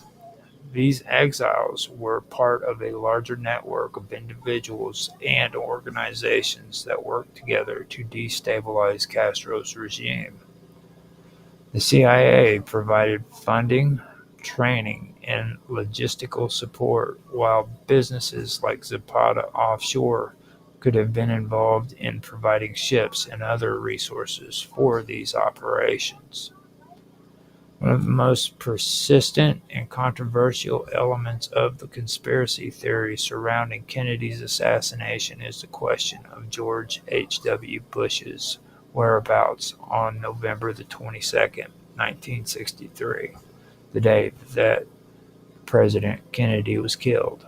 These exiles were part of a larger network of individuals and organizations that worked together to destabilize Castro's regime. The CIA provided funding, training, and logistical support, while businesses like Zapata Offshore could have been involved in providing ships and other resources for these operations. One of the most persistent and controversial elements of the conspiracy theory surrounding Kennedy's assassination is the question of George H.W. Bush's whereabouts on November the 22nd, 1963, the day that President Kennedy was killed.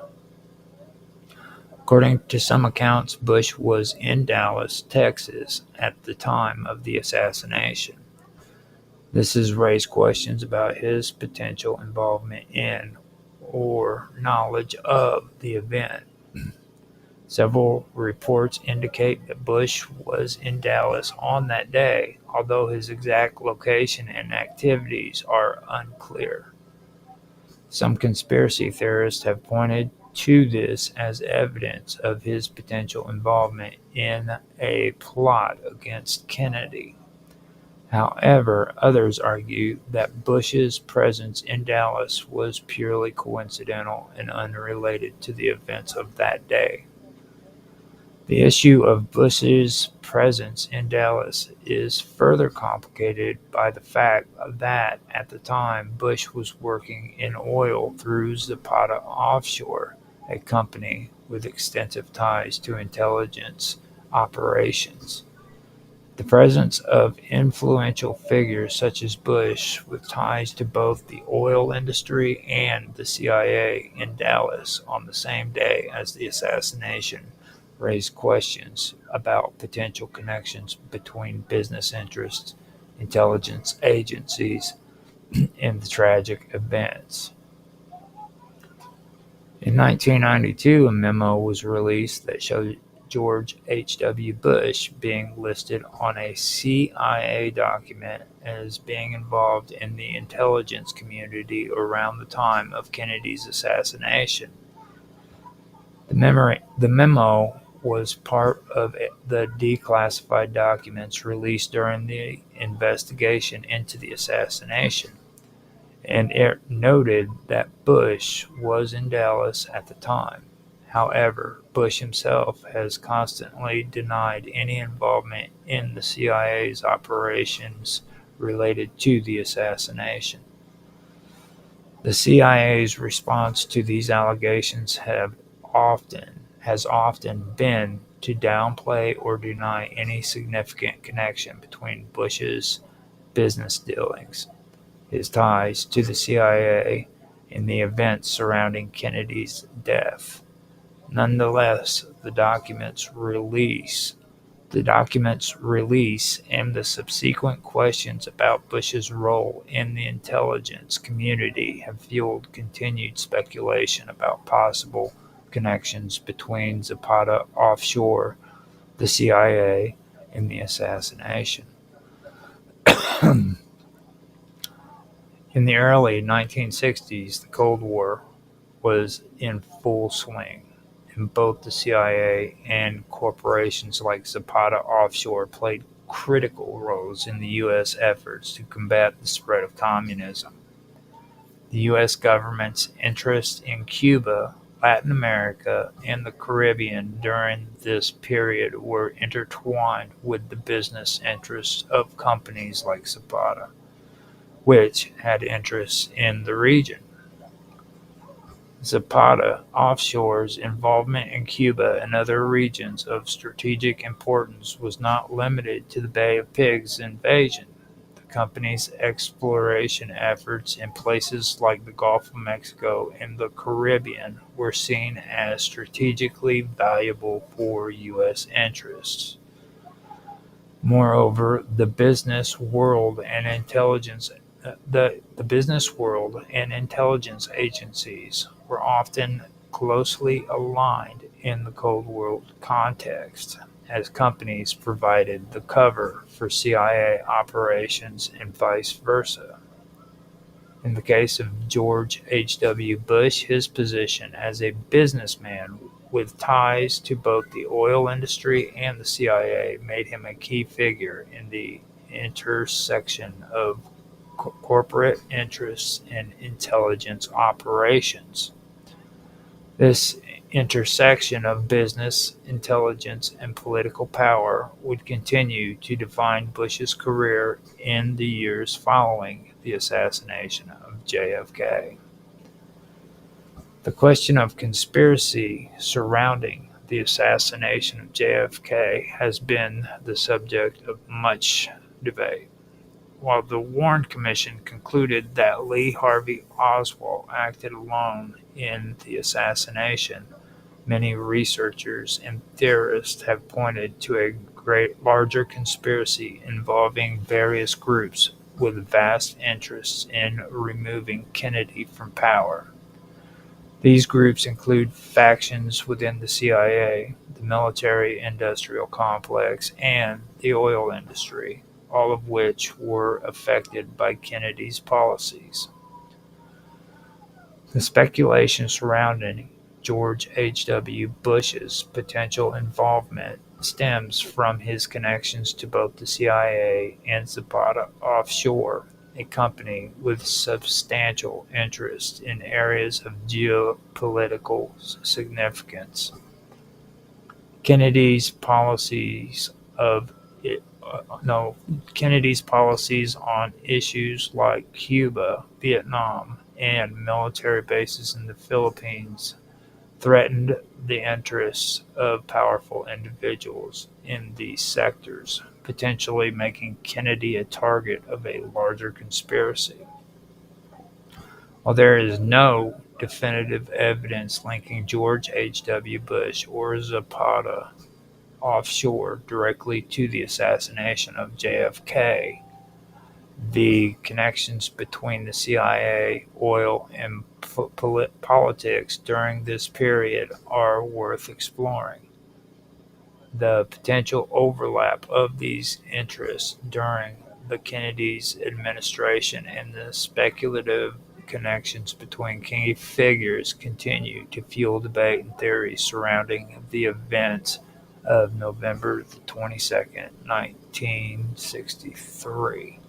According to some accounts, Bush was in Dallas, Texas at the time of the assassination. This has raised questions about his potential involvement in or knowledge of the event. Several reports indicate that Bush was in Dallas on that day, although his exact location and activities are unclear. Some conspiracy theorists have pointed to this as evidence of his potential involvement in a plot against Kennedy. However, others argue that Bush's presence in Dallas was purely coincidental and unrelated to the events of that day. The issue of Bush's presence in Dallas is further complicated by the fact that at the time Bush was working in oil through Zapata Offshore, a company with extensive ties to intelligence operations. The presence of influential figures such as Bush with ties to both the oil industry and the CIA in Dallas on the same day as the assassination raised questions about potential connections between business interests, intelligence agencies, and the tragic events. In 1992, a memo was released that showed George H.W. Bush being listed on a CIA document as being involved in the intelligence community around the time of Kennedy's assassination. The memo was part of the declassified documents released during the investigation into the assassination, and it noted that Bush was in Dallas at the time. However, Bush himself has constantly denied any involvement in the CIA's operations related to the assassination. The CIA's response to these allegations has often been to downplay or deny any significant connection between Bush's business dealings, his ties to the CIA, and the events surrounding Kennedy's death. Nonetheless, the documents release and the subsequent questions about Bush's role in the intelligence community have fueled continued speculation about possible connections between Zapata Offshore, the CIA, and the assassination. In the early 1960s, the Cold War was in full swing, and both the CIA and corporations like Zapata Offshore played critical roles in the U.S. efforts to combat the spread of communism. The U.S. government's interests in Cuba, Latin America, and the Caribbean during this period were intertwined with the business interests of companies like Zapata, which had interests in the region. Zapata Offshore's involvement in Cuba and other regions of strategic importance was not limited to the Bay of Pigs invasion. The company's exploration efforts in places like the Gulf of Mexico and the Caribbean were seen as strategically valuable for U.S. interests. Moreover, the business world and intelligence agencies were often closely aligned in the Cold War context, as companies provided the cover for CIA operations and vice versa. In the case of George H.W. Bush, his position as a businessman with ties to both the oil industry and the CIA made him a key figure in the intersection of corporate interests and intelligence operations. This intersection of business, intelligence, and political power would continue to define Bush's career in the years following the assassination of JFK. The question of conspiracy surrounding the assassination of JFK has been the subject of much debate. While the Warren Commission concluded that Lee Harvey Oswald acted alone in the assassination, many researchers and theorists have pointed to a larger conspiracy involving various groups with vast interests in removing Kennedy from power. These groups include factions within the CIA, the military-industrial complex, and the oil industry, all of which were affected by Kennedy's policies. The speculation surrounding George H.W. Bush's potential involvement stems from his connections to both the CIA and Zapata Offshore, a company with substantial interest in areas of geopolitical significance. Kennedy's policies on issues like Cuba, Vietnam, and military bases in the Philippines threatened the interests of powerful individuals in these sectors, potentially making Kennedy a target of a larger conspiracy. While there is no definitive evidence linking George H.W. Bush or Zapata Offshore directly to the assassination of JFK, the connections between the CIA, oil, and politics during this period are worth exploring. The potential overlap of these interests during the Kennedy's administration and the speculative connections between key figures continue to fuel debate and theories surrounding the events of November 22nd, 1963.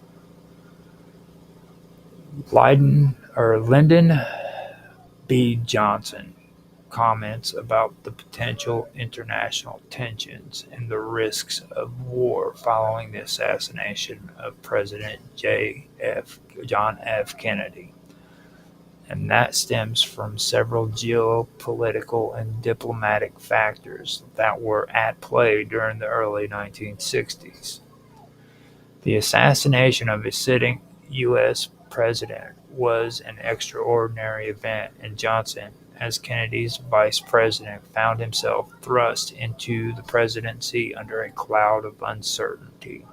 Lyndon B. Johnson comments about the potential international tensions and the risks of war following the assassination of President John F. Kennedy. And that stems from several geopolitical and diplomatic factors that were at play during the early 1960s. The assassination of a sitting U.S. president was an extraordinary event, and Johnson, as Kennedy's vice president, found himself thrust into the presidency under a cloud of uncertainty.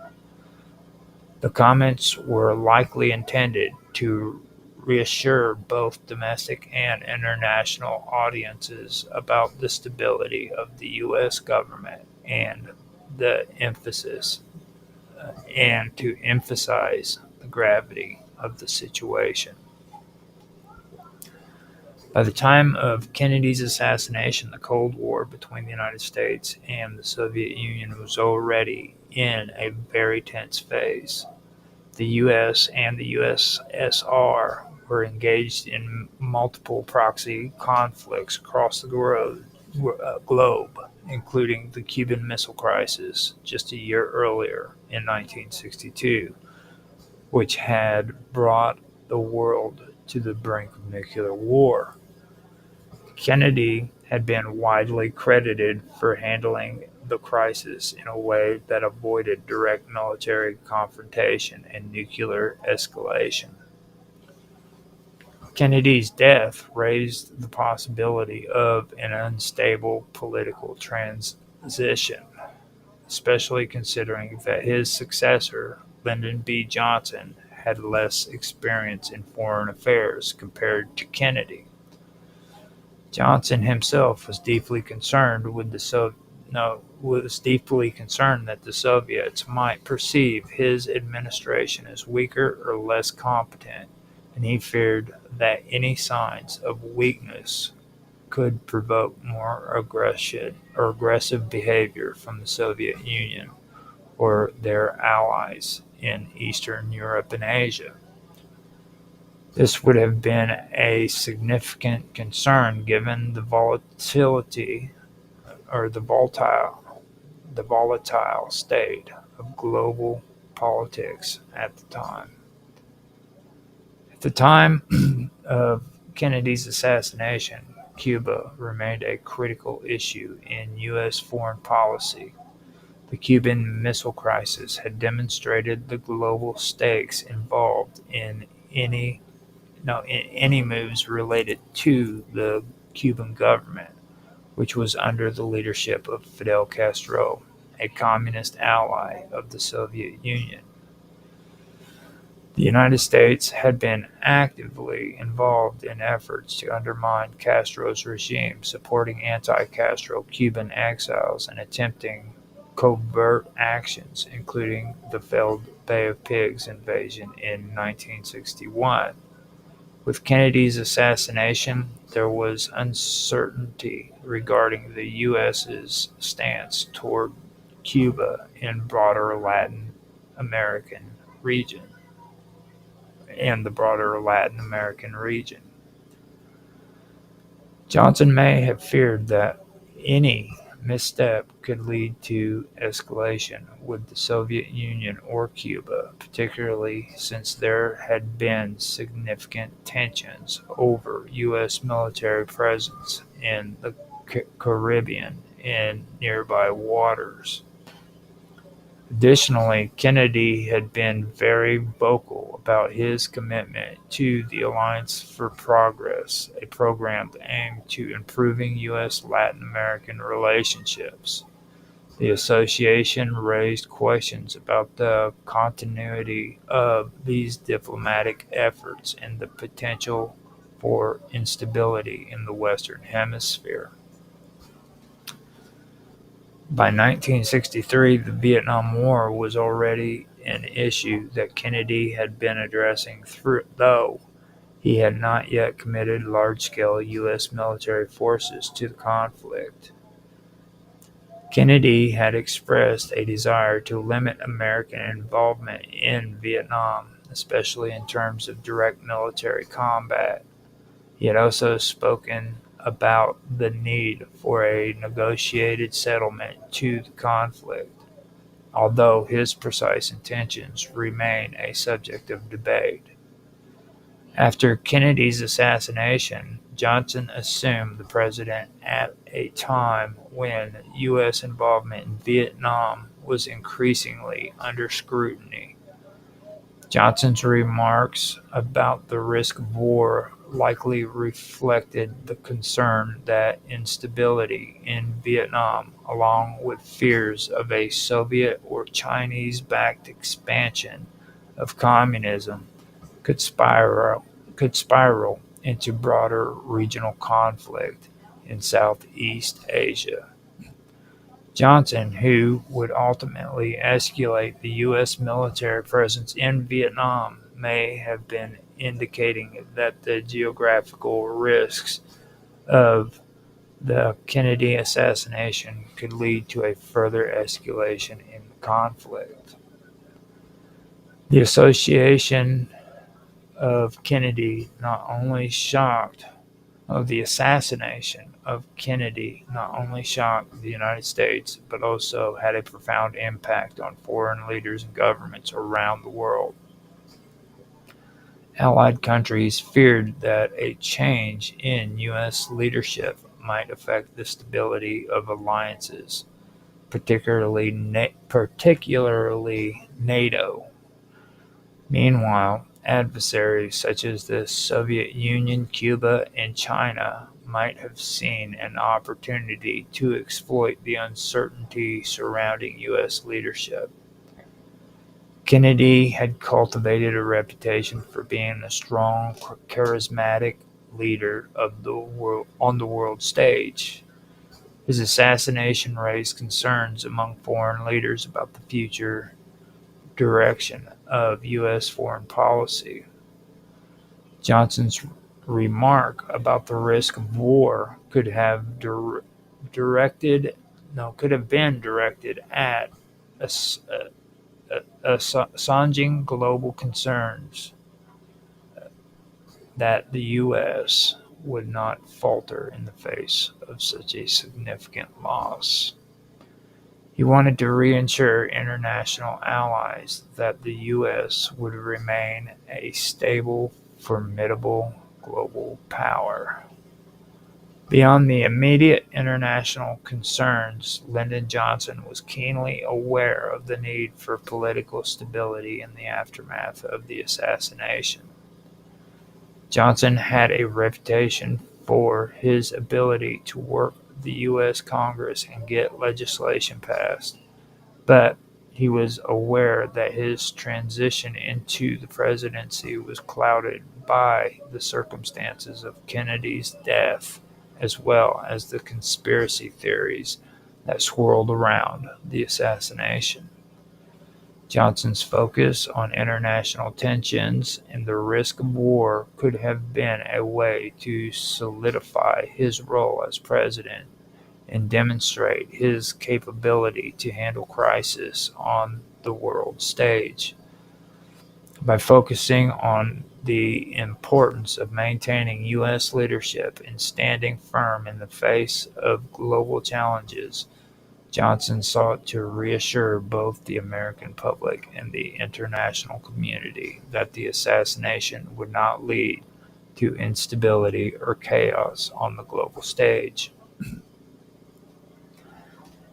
The comments were likely intended to reassure both domestic and international audiences about the stability of the U.S. government and to emphasize the gravity of the situation. By the time of Kennedy's assassination, the Cold War between the United States and the Soviet Union was already in a very tense phase. The U.S. and the USSR were engaged in multiple proxy conflicts across the globe, including the Cuban Missile Crisis just a year earlier in 1962, which had brought the world to the brink of nuclear war. Kennedy had been widely credited for handling the crisis in a way that avoided direct military confrontation and nuclear escalation. Kennedy's death raised the possibility of an unstable political transition, especially considering that his successor, Lyndon B. Johnson, had less experience in foreign affairs compared to Kennedy. Johnson himself was deeply concerned that the Soviets might perceive his administration as weaker or less competent, and he feared that any signs of weakness could provoke more aggressive behavior from the Soviet Union or their allies in Eastern Europe and Asia. This would have been a significant concern given the volatile state of global politics at the time. At the time of Kennedy's assassination, Cuba remained a critical issue in U.S. foreign policy. The Cuban Missile Crisis had demonstrated the global stakes involved in any moves related to the Cuban government, which was under the leadership of Fidel Castro, a communist ally of the Soviet Union. The United States had been actively involved in efforts to undermine Castro's regime, supporting anti-Castro Cuban exiles and attempting covert actions, including the failed Bay of Pigs invasion in 1961. With Kennedy's assassination, there was uncertainty regarding the U.S.'s stance toward Cuba and the broader Latin American region. Johnson may have feared that any misstep could lead to escalation with the Soviet Union or Cuba, particularly since there had been significant tensions over U.S. military presence in the Caribbean and nearby waters. Additionally, Kennedy had been very vocal about his commitment to the Alliance for Progress, a program aimed to improving U.S.-Latin American relationships. The association raised questions about the continuity of these diplomatic efforts and the potential for instability in the Western Hemisphere. By 1963, the Vietnam War was already an issue that Kennedy had been addressing, though he had not yet committed large-scale U.S. military forces to the conflict. Kennedy had expressed a desire to limit American involvement in Vietnam, especially in terms of direct military combat. He had also spoken about the need for a negotiated settlement to the conflict, although his precise intentions remain a subject of debate. After Kennedy's assassination, Johnson assumed the presidency at a time when U.S. involvement in Vietnam was increasingly under scrutiny. Johnson's remarks about the risk of war likely reflected the concern that instability in Vietnam, along with fears of a Soviet or Chinese-backed expansion of communism, could spiral into broader regional conflict in Southeast Asia. Johnson, who would ultimately escalate the U.S. military presence in Vietnam, may have been indicating that the geographical risks of the Kennedy assassination could lead to a further escalation in the conflict. The association of Kennedy not only shocked of the assassination of Kennedy not only shocked the United States, but also had a profound impact on foreign leaders and governments around the world. Allied countries feared that a change in U.S. leadership might affect the stability of alliances, particularly NATO. Meanwhile, adversaries such as the Soviet Union, Cuba, and China might have seen an opportunity to exploit the uncertainty surrounding U.S. leadership. Kennedy had cultivated a reputation for being a strong, charismatic leader of the world on the world stage. His assassination raised concerns among foreign leaders about the future direction of U.S. foreign policy. Johnson's remark about the risk of war could have been directed at assuaging global concerns that the U.S. would not falter in the face of such a significant loss. He wanted to reassure international allies that the U.S. would remain a stable, formidable global power. Beyond the immediate international concerns, Lyndon Johnson was keenly aware of the need for political stability in the aftermath of the assassination. Johnson had a reputation for his ability to work the U.S. Congress and get legislation passed, but he was aware that his transition into the presidency was clouded by the circumstances of Kennedy's death, as well as the conspiracy theories that swirled around the assassination. Johnson's focus on international tensions and the risk of war could have been a way to solidify his role as president and demonstrate his capability to handle crisis on the world stage. By focusing on the importance of maintaining U.S. leadership and standing firm in the face of global challenges, Johnson sought to reassure both the American public and the international community that the assassination would not lead to instability or chaos on the global stage.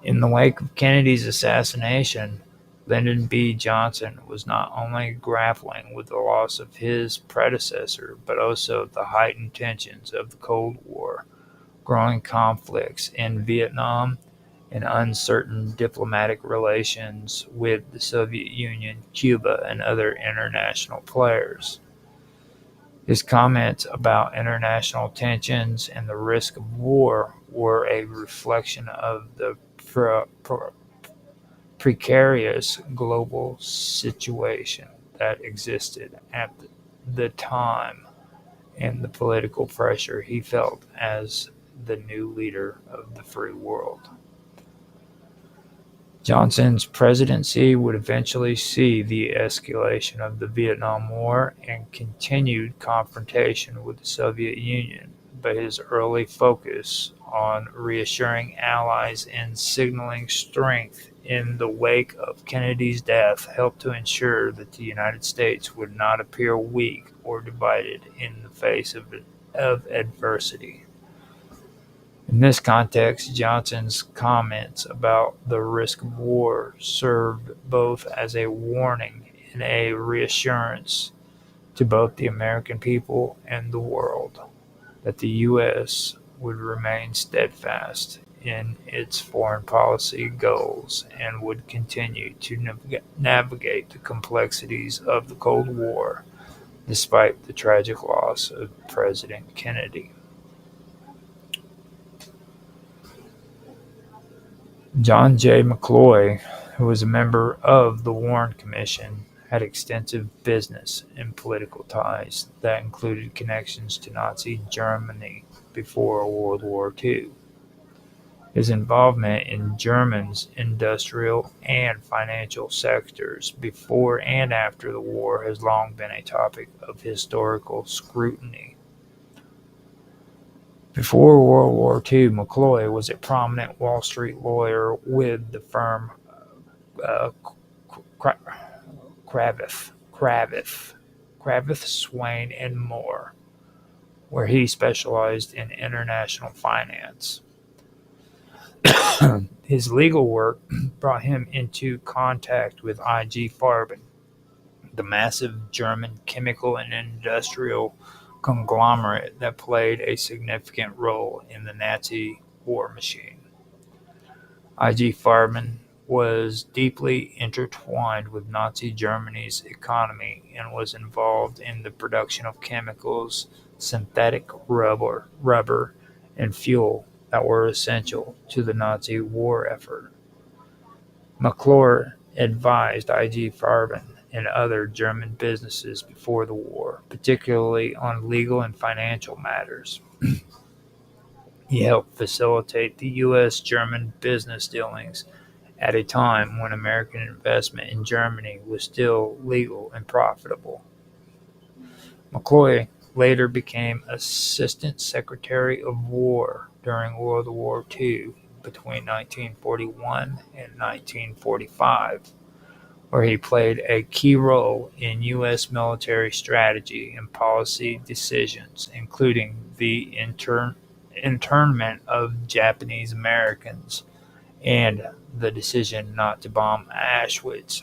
In the wake of Kennedy's assassination, Lyndon B. Johnson was not only grappling with the loss of his predecessor, but also the heightened tensions of the Cold War, growing conflicts in Vietnam, and uncertain diplomatic relations with the Soviet Union, Cuba, and other international players. His comments about international tensions and the risk of war were a reflection of the precarious global situation that existed at the time and the political pressure he felt as the new leader of the free world. Johnson's presidency would eventually see the escalation of the Vietnam War and continued confrontation with the Soviet Union, but his early focus on reassuring allies and signaling strength in the wake of Kennedy's death helped to ensure that the United States would not appear weak or divided in the face of adversity. In this context, Johnson's comments about the risk of war served both as a warning and a reassurance to both the American people and the world that the U.S. would remain steadfast in its foreign policy goals and would continue to navigate the complexities of the Cold War despite the tragic loss of President Kennedy. John J. McCloy, who was a member of the Warren Commission, had extensive business and political ties that included connections to Nazi Germany before World War II. His involvement in Germany's industrial and financial sectors before and after the war has long been a topic of historical scrutiny. Before World War II, McCloy was a prominent Wall Street lawyer with the firm Cravath, Swaine, and Moore, where he specialized in international finance. His legal work brought him into contact with I.G. Farben, the massive German chemical and industrial conglomerate that played a significant role in the Nazi war machine. I.G. Farben was deeply intertwined with Nazi Germany's economy and was involved in the production of chemicals, synthetic rubber, and fuel that were essential to the Nazi war effort. McClure advised I.G. Farben and other German businesses before the war, particularly on legal and financial matters. He helped facilitate the U.S.-German business dealings at a time when American investment in Germany was still legal and profitable. McCloy later became Assistant Secretary of War during World War II between 1941 and 1945, where he played a key role in U.S. military strategy and policy decisions, including the internment of Japanese Americans and the decision not to bomb Auschwitz,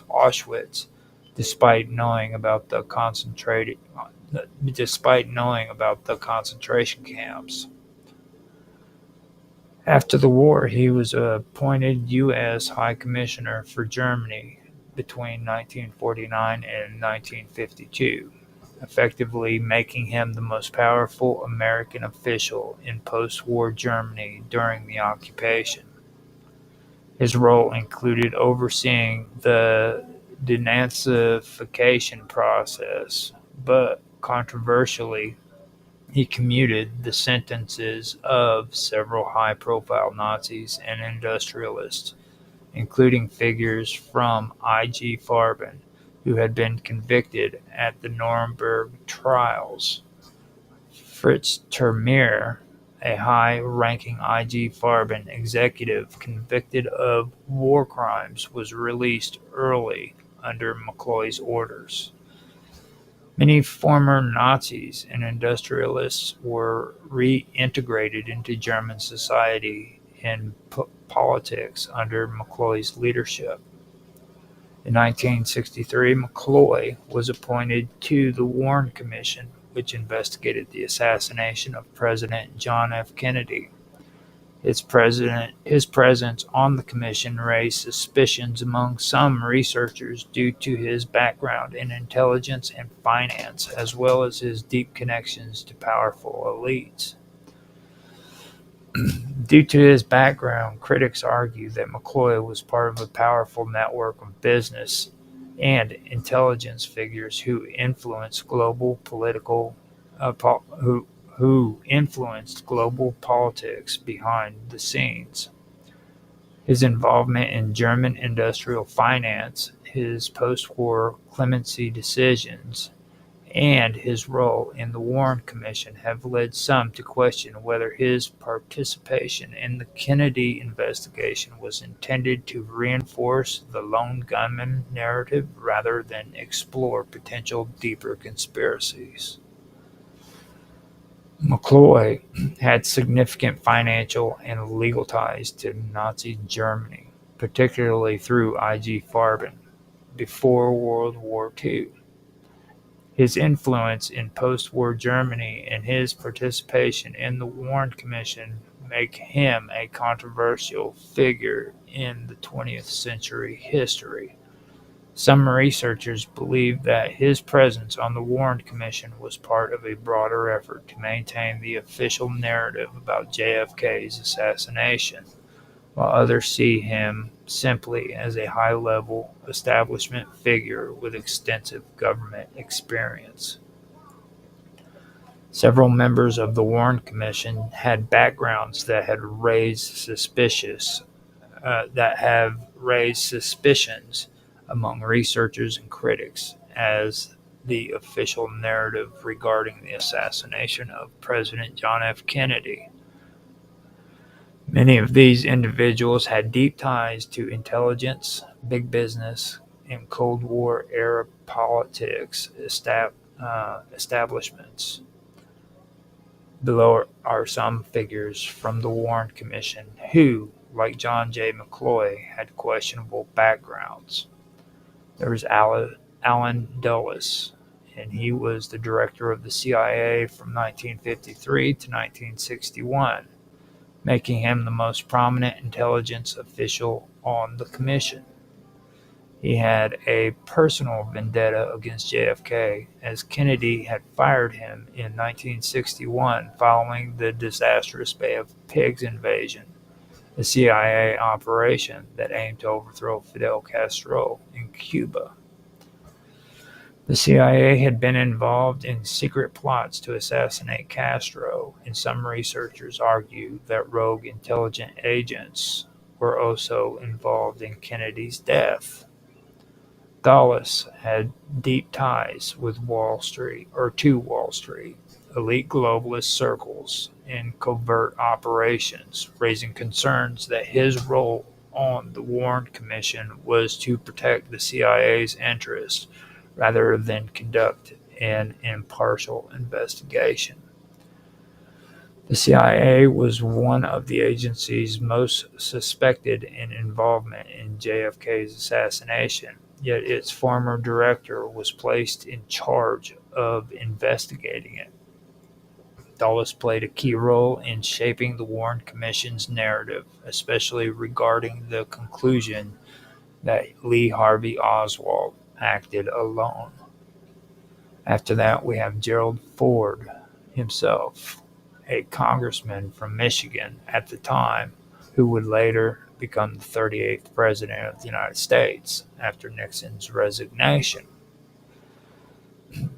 despite knowing about the concentration camps. After the war, he was appointed U.S. High Commissioner for Germany between 1949 and 1952, effectively making him the most powerful American official in post-war Germany during the occupation. His role included overseeing the denazification process, but controversially, he commuted the sentences of several high-profile Nazis and industrialists, including figures from I.G. Farben, who had been convicted at the Nuremberg trials. Fritz Termeer, a high-ranking I.G. Farben executive convicted of war crimes, was released early under McCloy's orders. Many former Nazis and industrialists were reintegrated into German society and politics under McCloy's leadership. In 1963, McCloy was appointed to the Warren Commission, which investigated the assassination of President John F. Kennedy. His presence on the commission raised suspicions among some researchers due to his background in intelligence and finance, as well as his deep connections to powerful elites. Due to his background, critics argue that McCloy was part of a powerful network of business and intelligence figures who influenced global politics behind the scenes. His involvement in German industrial finance, his post-war clemency decisions, and his role in the Warren Commission have led some to question whether his participation in the Kennedy investigation was intended to reinforce the lone gunman narrative rather than explore potential deeper conspiracies. McCloy had significant financial and legal ties to Nazi Germany, particularly through I.G. Farben, before World War II. His influence in post-war Germany and his participation in the Warren Commission make him a controversial figure in the 20th century history. Some researchers believe that his presence on the Warren Commission was part of a broader effort to maintain the official narrative about JFK's assassination, while others see him simply as a high-level establishment figure with extensive government experience. Several members of the Warren Commission had backgrounds that have raised suspicions among researchers and critics as the official narrative regarding the assassination of President John F. Kennedy. Many of these individuals had deep ties to intelligence, big business, and Cold War-era politics establishments. Below are some figures from the Warren Commission who, like John J. McCloy, had questionable backgrounds. There was Allen Dulles, and he was the director of the CIA from 1953 to 1961, making him the most prominent intelligence official on the commission. He had a personal vendetta against JFK, as Kennedy had fired him in 1961 following the disastrous Bay of Pigs invasion, a CIA operation that aimed to overthrow Fidel Castro in Cuba. The CIA had been involved in secret plots to assassinate Castro, and some researchers argue that rogue intelligence agents were also involved in Kennedy's death. Dulles had deep ties with to Wall Street, elite globalist circles, and covert operations, raising concerns that his role on the Warren Commission was to protect the CIA's interests rather than conduct an impartial investigation. The CIA was one of the agencies most suspected in involvement in JFK's assassination, yet its former director was placed in charge of investigating it. Dulles played a key role in shaping the Warren Commission's narrative, especially regarding the conclusion that Lee Harvey Oswald acted alone. After that, we have Gerald Ford himself, a congressman from Michigan at the time, who would later become the 38th President of the United States after Nixon's resignation.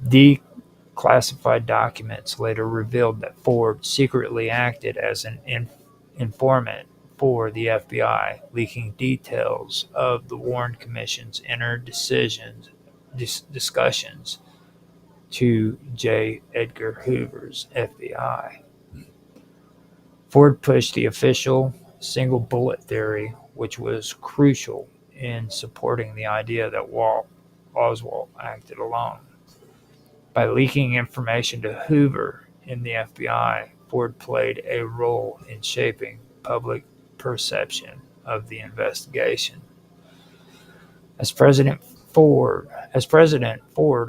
Declassified documents later revealed that Ford secretly acted as an informant for the FBI, leaking details of the Warren Commission's inner discussions to J. Edgar Hoover's FBI. Ford pushed the official single bullet theory, which was crucial in supporting the idea that Oswald acted alone. By leaking information to Hoover in the FBI, Ford played a role in shaping public perception of the investigation. As President Ford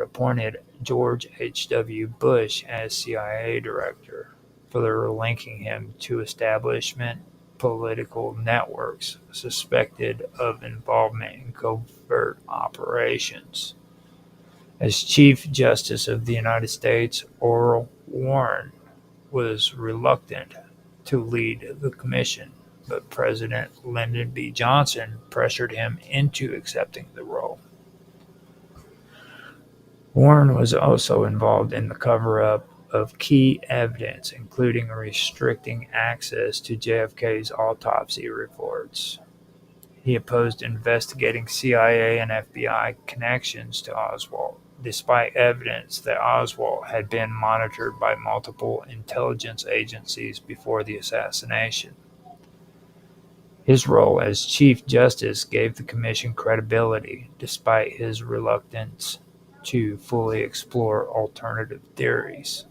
appointed George H.W. Bush as CIA director, further linking him to establishment political networks suspected of involvement in covert operations. As Chief Justice of the United States, Orville Warren was reluctant to lead the commission, but President Lyndon B. Johnson pressured him into accepting the role. Warren was also involved in the cover-up of key evidence, including restricting access to JFK's autopsy reports. He opposed investigating CIA and FBI connections to Oswald, despite evidence that Oswald had been monitored by multiple intelligence agencies before the assassination. His role as Chief Justice gave the commission credibility, despite his reluctance to fully explore alternative theories.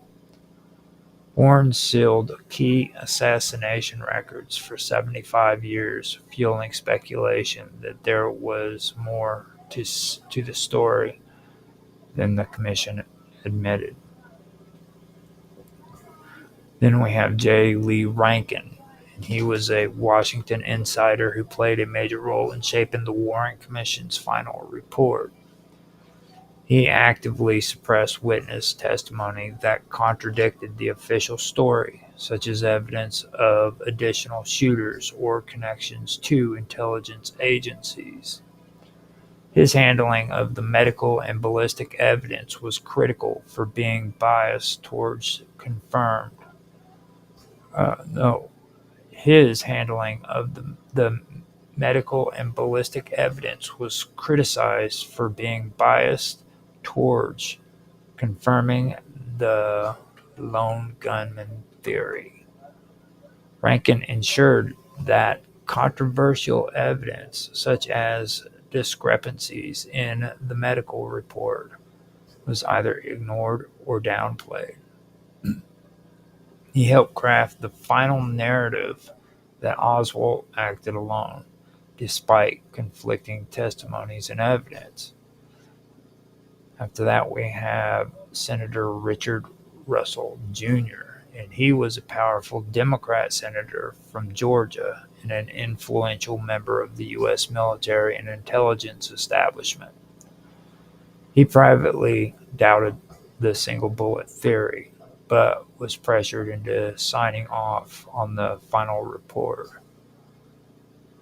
Warren sealed key assassination records for 75 years, fueling speculation that there was more to the story than the commission admitted. Then we have J. Lee Rankin, and he was a Washington insider who played a major role in shaping the Warren Commission's final report. He actively suppressed witness testimony that contradicted the official story, such as evidence of additional shooters or connections to intelligence agencies. His handling of the medical and ballistic evidence was critical for being biased towards confirmed. No, his handling of the medical and ballistic evidence was criticized for being biased towards confirming the lone gunman theory. Rankin ensured that controversial evidence, such as discrepancies in the medical report, was either ignored or downplayed. He helped craft the final narrative that Oswald acted alone, despite conflicting testimonies and evidence. After that, we have Senator Richard Russell Jr., and he was a powerful Democrat senator from Georgia and an influential member of the U.S. military and intelligence establishment. He privately doubted the single bullet theory, but was pressured into signing off on the final report.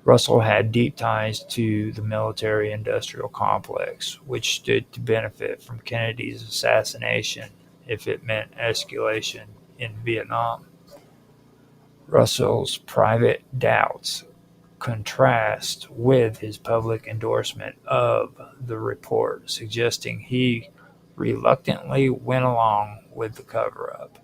Russell had deep ties to the military-industrial complex, which stood to benefit from Kennedy's assassination if it meant escalation in Vietnam. Russell's private doubts contrast with his public endorsement of the report, suggesting he reluctantly went along with the cover-up.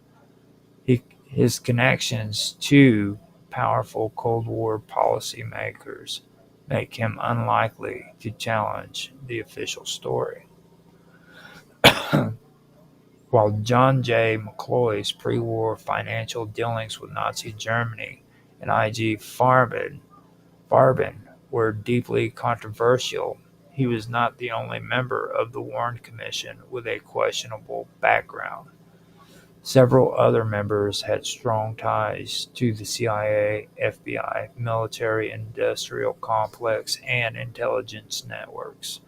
His connections to powerful Cold War policymakers make him unlikely to challenge the official story. While John J. McCloy's pre-war financial dealings with Nazi Germany and I.G. Farben were deeply controversial, he was not the only member of the Warren Commission with a questionable background. Several other members had strong ties to the CIA, FBI, military-industrial complex, and intelligence networks,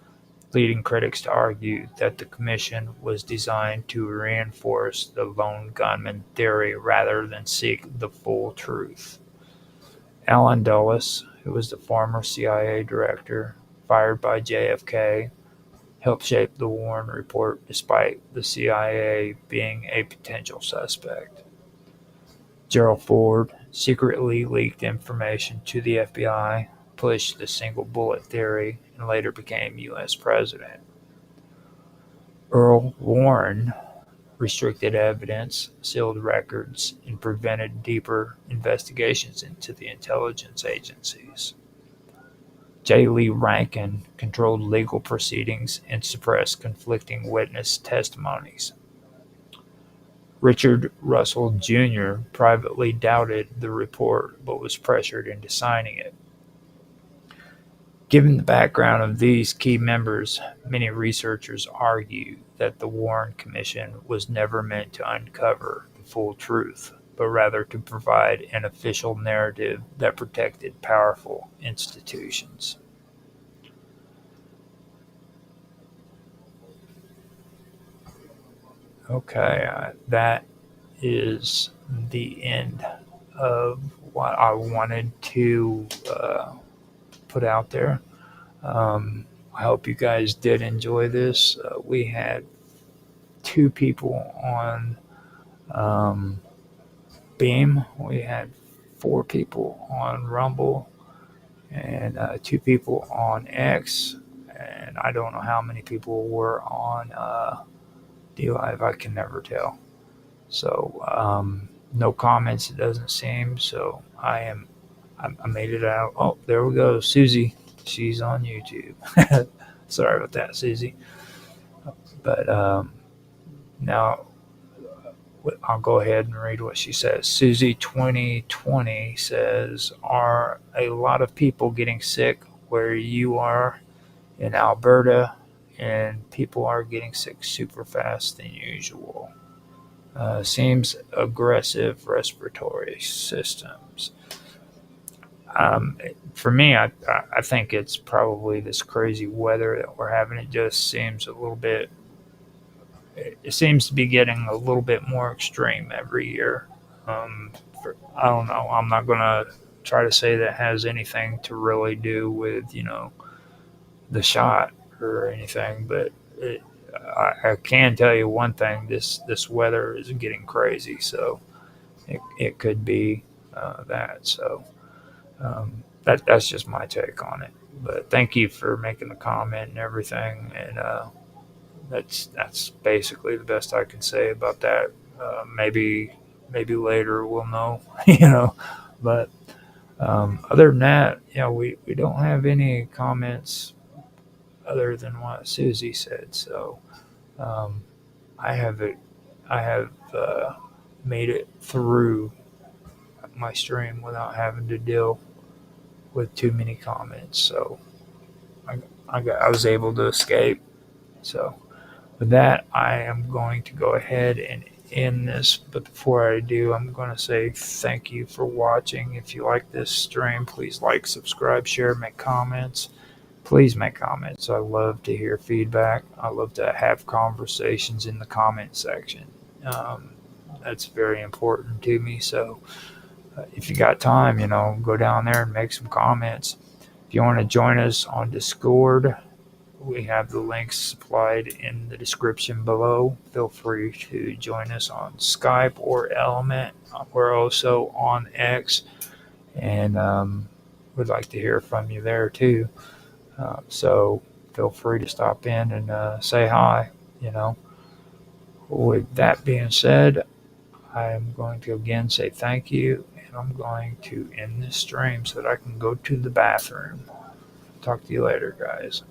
leading critics to argue that the commission was designed to reinforce the lone gunman theory rather than seek the full truth. Allen Dulles, who was the former CIA director, fired by JFK, helped shape the Warren report despite the CIA being a potential suspect. Gerald Ford secretly leaked information to the FBI, pushed the single bullet theory, and later became U.S. president. Earl Warren restricted evidence, sealed records, and prevented deeper investigations into the intelligence agencies. J. Lee Rankin controlled legal proceedings and suppressed conflicting witness testimonies. Richard Russell Jr. privately doubted the report but was pressured into signing it. Given the background of these key members, many researchers argue that the Warren Commission was never meant to uncover the full truth, but rather to provide an official narrative that protected powerful institutions. Okay, that is the end of what I wanted to put out there. I hope you guys did enjoy this. We had 2 people on Beam. We had 4 people on Rumble and 2 people on X. And I don't know how many people were on DLive. I can never tell. So no comments, it doesn't seem. So I made it out. Oh, there we go. Susie. She's on YouTube. Sorry about that, Susie. But now I'll go ahead and read what she says. Susie 2020 says, are a lot of people getting sick where you are in Alberta, and people are getting sick super fast than usual? Seems aggressive respiratory systems. For me, I think it's probably this crazy weather that we're having. It just seems a little bit, it seems to be getting a little bit more extreme every year. I don't know. I'm not going to try to say that has anything to really do with, the shot or anything, but I can tell you one thing: this weather is getting crazy, so it could be that. So that's just my take on it. But thank you for making the comment and everything, and that's basically the best I can say about that. Maybe later we'll know, But other than that, we don't have any comments other than what Susie said. So um, I have it. I have made it through my stream without having to deal with too many comments. So I was able to escape. So with that, I am going to go ahead and end this. But before I do, I'm going to say thank you for watching. If you like this stream, please like, subscribe, share, make comments. Please make comments. I love to hear feedback. I love to have conversations in the comment section. Um, that's very important to me. So if you got time, go down there and make some comments. If you want to join us on Discord, we have the links supplied in the description below. Feel free to join us on Skype or Element. We're also on X, and we'd like to hear from you there too. So feel free to stop in and say hi. With that being said, I am going to again say thank you, and I'm going to end this stream so that I can go to the bathroom. Talk to you later, guys.